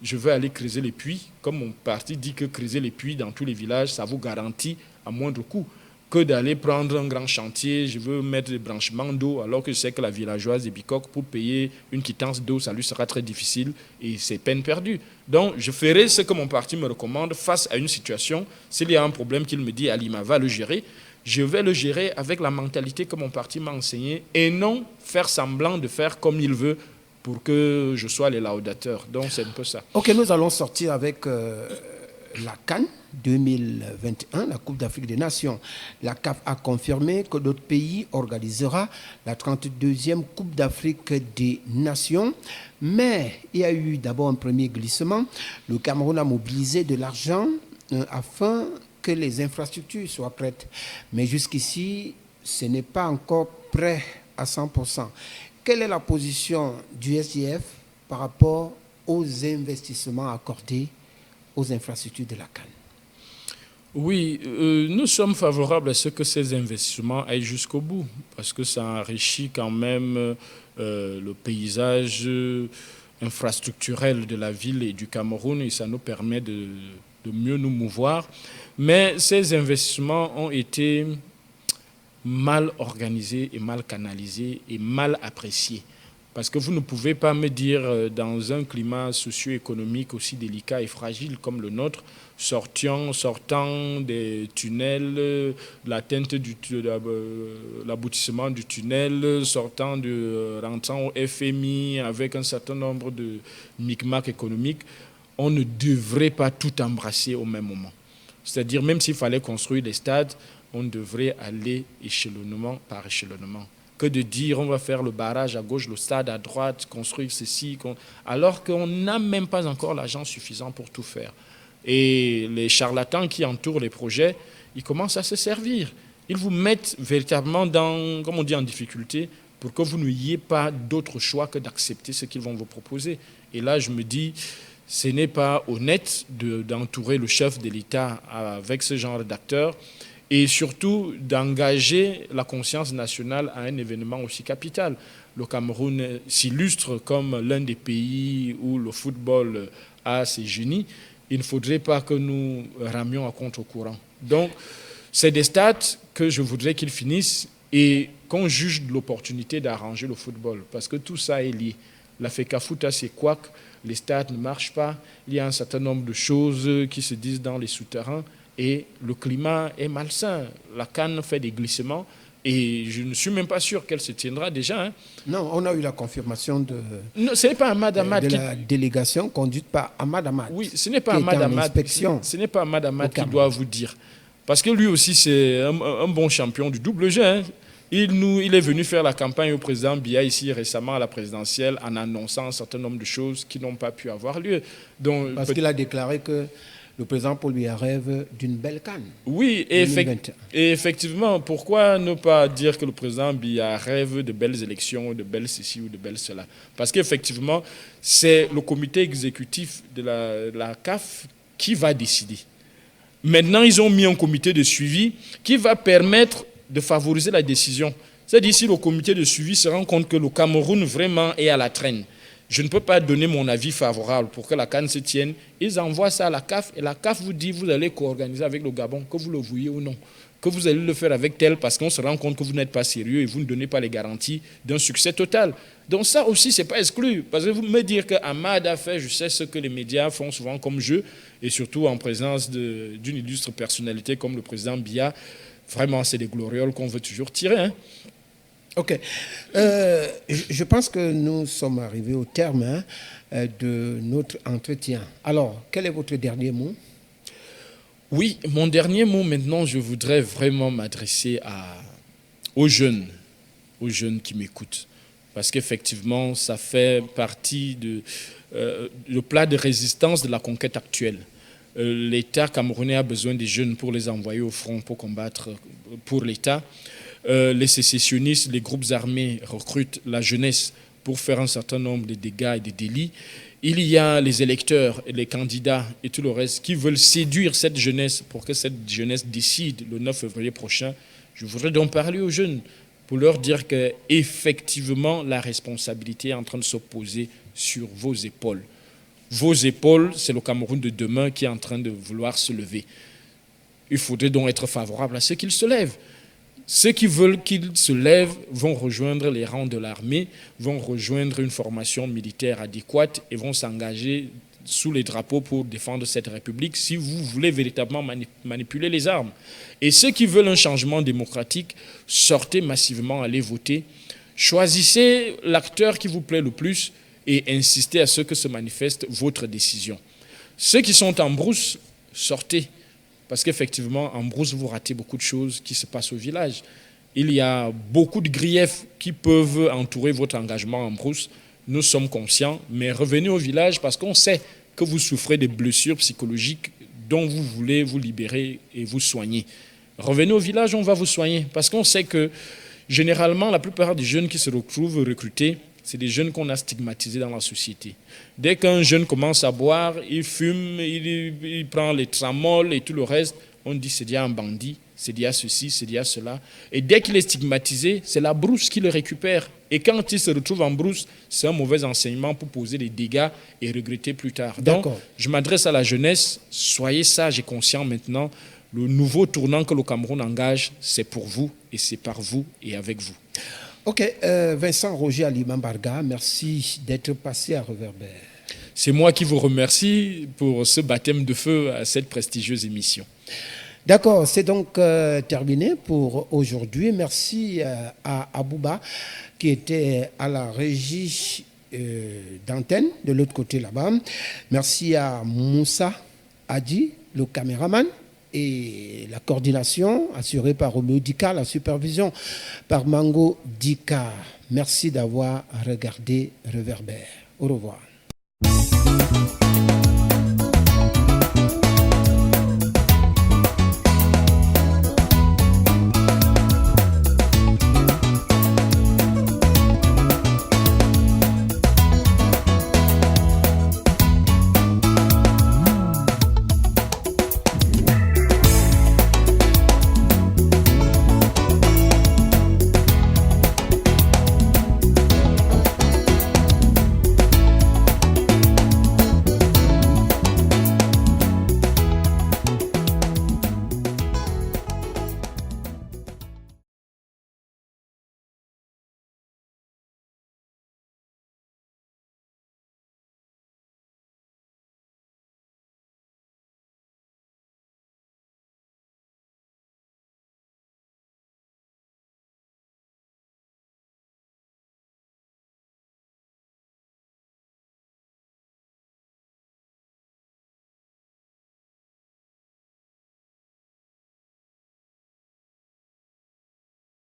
je vais aller creuser les puits, comme mon parti dit que creuser les puits dans tous les villages, ça vous garantit à moindre coût que d'aller prendre un grand chantier, je veux mettre des branchements d'eau, alors que je sais que la villageoise de Bikok, pour payer une quittance d'eau, ça lui sera très difficile et c'est peine perdue. Donc, je ferai ce que mon parti me recommande face à une situation. S'il y a un problème qu'il me dit, Alima va le gérer, je vais le gérer avec la mentalité que mon parti m'a enseignée et non faire semblant de faire comme il veut pour que je sois les laudateurs. Donc, c'est un peu ça. Ok, nous allons sortir avec la CAN 2021, la Coupe d'Afrique des Nations. La CAF a confirmé que notre pays organisera la 32e Coupe d'Afrique des Nations. Mais il y a eu d'abord un premier glissement. Le Cameroun a mobilisé de l'argent afin que les infrastructures soient prêtes. Mais jusqu'ici, ce n'est pas encore prêt à 100%. Quelle est la position du SDF par rapport aux investissements accordés aux infrastructures de la CAN? Oui, nous sommes favorables à ce que ces investissements aillent jusqu'au bout, parce que ça enrichit quand même le paysage infrastructurel de la ville et du Cameroun et ça nous permet de mieux nous mouvoir. Mais ces investissements ont été mal organisés et mal canalisés et mal appréciés. Parce que vous ne pouvez pas me dire, dans un climat socio-économique aussi délicat et fragile comme le nôtre, sortant des tunnels, l'aboutissement du tunnel, rentrant au FMI avec un certain nombre de micmacs économiques, on ne devrait pas tout embrasser au même moment. C'est-à-dire, même s'il fallait construire des stades, on devrait aller échelonnement par échelonnement. Que de dire, on va faire le barrage à gauche, le stade à droite, construire ceci, alors qu'on n'a même pas encore l'argent suffisant pour tout faire. Et les charlatans qui entourent les projets, ils commencent à se servir. Ils vous mettent véritablement dans, comme on dit, en difficulté pour que vous n'ayez pas d'autre choix que d'accepter ce qu'ils vont vous proposer. Et là, je me dis, ce n'est pas honnête d'entourer le chef de l'État avec ce genre d'acteurs et surtout d'engager la conscience nationale à un événement aussi capital. Le Cameroun s'illustre comme l'un des pays où le football a ses génies. Il ne faudrait pas que nous ramions à contre-courant. Donc, c'est des stades que je voudrais qu'ils finissent et qu'on juge de l'opportunité d'arranger le football. Parce que tout ça est lié. La FECAFOOT a ses couacs, les stades ne marchent pas, il y a un certain nombre de choses qui se disent dans les souterrains et le climat est malsain. La CAN fait des glissements et je ne suis même pas sûr qu'elle se tiendra déjà. Hein. Non, on a eu la confirmation de la délégation conduite par Ahmad Ahmad. Oui, ce n'est pas Ahmad Ahmad. Ce n'est pas Ahmad Ahmad qui doit vous dire. Parce que lui aussi, c'est un bon champion du double jeu. Hein. Il est venu faire la campagne au président Biya ici récemment à la présidentielle en annonçant un certain nombre de choses qui n'ont pas pu avoir lieu. Donc, parce qu'il a déclaré que le président Paul Biya rêve d'une belle CAN. Oui, et effectivement, pourquoi ne pas dire que le président Biya rêve de belles élections, de belles ceci ou de belles cela? Parce qu'effectivement, c'est le comité exécutif de la CAF qui va décider. Maintenant, ils ont mis un comité de suivi qui va permettre de favoriser la décision. C'est-à-dire, si le comité de suivi se rend compte que le Cameroun vraiment est à la traîne, je ne peux pas donner mon avis favorable pour que la CAN se tienne. Ils envoient ça à la CAF et la CAF vous dit vous allez co-organiser avec le Gabon, que vous le vouliez ou non, que vous allez le faire avec tel parce qu'on se rend compte que vous n'êtes pas sérieux et vous ne donnez pas les garanties d'un succès total. Donc ça aussi, ce n'est pas exclu. Parce que vous me dire qu'Ahmad a fait, je sais ce que les médias font souvent comme jeu, et surtout en présence d'une illustre personnalité comme le président Biya, vraiment, c'est des glorioles qu'on veut toujours tirer. Hein. Ok. Je pense que nous sommes arrivés au terme de notre entretien. Alors, quel est votre dernier mot? Oui, mon dernier mot maintenant, je voudrais vraiment m'adresser aux jeunes qui m'écoutent. Parce qu'effectivement, ça fait partie du plat de résistance de la conquête actuelle. L'État camerounais a besoin des jeunes pour les envoyer au front pour combattre pour l'État. Les sécessionnistes, les groupes armés recrutent la jeunesse pour faire un certain nombre de dégâts et de délits. Il y a les électeurs, les candidats et tout le reste qui veulent séduire cette jeunesse pour que cette jeunesse décide le 9 février prochain. Je voudrais donc parler aux jeunes pour leur dire qu'effectivement, la responsabilité est en train de se poser sur vos épaules. Vos épaules, c'est le Cameroun de demain qui est en train de vouloir se lever. Il faudrait donc être favorable à ceux qui se lèvent. Ceux qui veulent qu'ils se lèvent vont rejoindre les rangs de l'armée, vont rejoindre une formation militaire adéquate et vont s'engager sous les drapeaux pour défendre cette République si vous voulez véritablement manipuler les armes. Et ceux qui veulent un changement démocratique, sortez massivement, allez voter. Choisissez l'acteur qui vous plaît le plus et insistez à ce que se manifeste votre décision. Ceux qui sont en brousse, sortez. Parce qu'effectivement, en brousse, vous ratez beaucoup de choses qui se passent au village. Il y a beaucoup de griefs qui peuvent entourer votre engagement en brousse. Nous sommes conscients, mais revenez au village parce qu'on sait que vous souffrez de blessures psychologiques dont vous voulez vous libérer et vous soigner. Revenez au village, on va vous soigner. Parce qu'on sait que généralement, la plupart des jeunes qui se retrouvent recrutés, c'est des jeunes qu'on a stigmatisés dans la société. Dès qu'un jeune commence à boire, il fume, il prend les tramoles et tout le reste, on dit c'est déjà un bandit, c'est déjà ceci, c'est déjà cela. Et dès qu'il est stigmatisé, c'est la brousse qui le récupère. Et quand il se retrouve en brousse, c'est un mauvais enseignement pour poser des dégâts et regretter plus tard. Donc, je m'adresse à la jeunesse, soyez sages et conscients maintenant. Le nouveau tournant que le Cameroun engage, c'est pour vous et c'est par vous et avec vous. Ok, Vincent Roger Alimambarga, merci d'être passé à Reverbère. C'est moi qui vous remercie pour ce baptême de feu à cette prestigieuse émission. D'accord, c'est donc terminé pour aujourd'hui. Merci à Abouba qui était à la régie d'antenne de l'autre côté là-bas. Merci à Moussa Adi, le caméraman. et la coordination assurée par Roméo Dika, la supervision par Mango Dika. Merci d'avoir regardé Réverbère. Au revoir.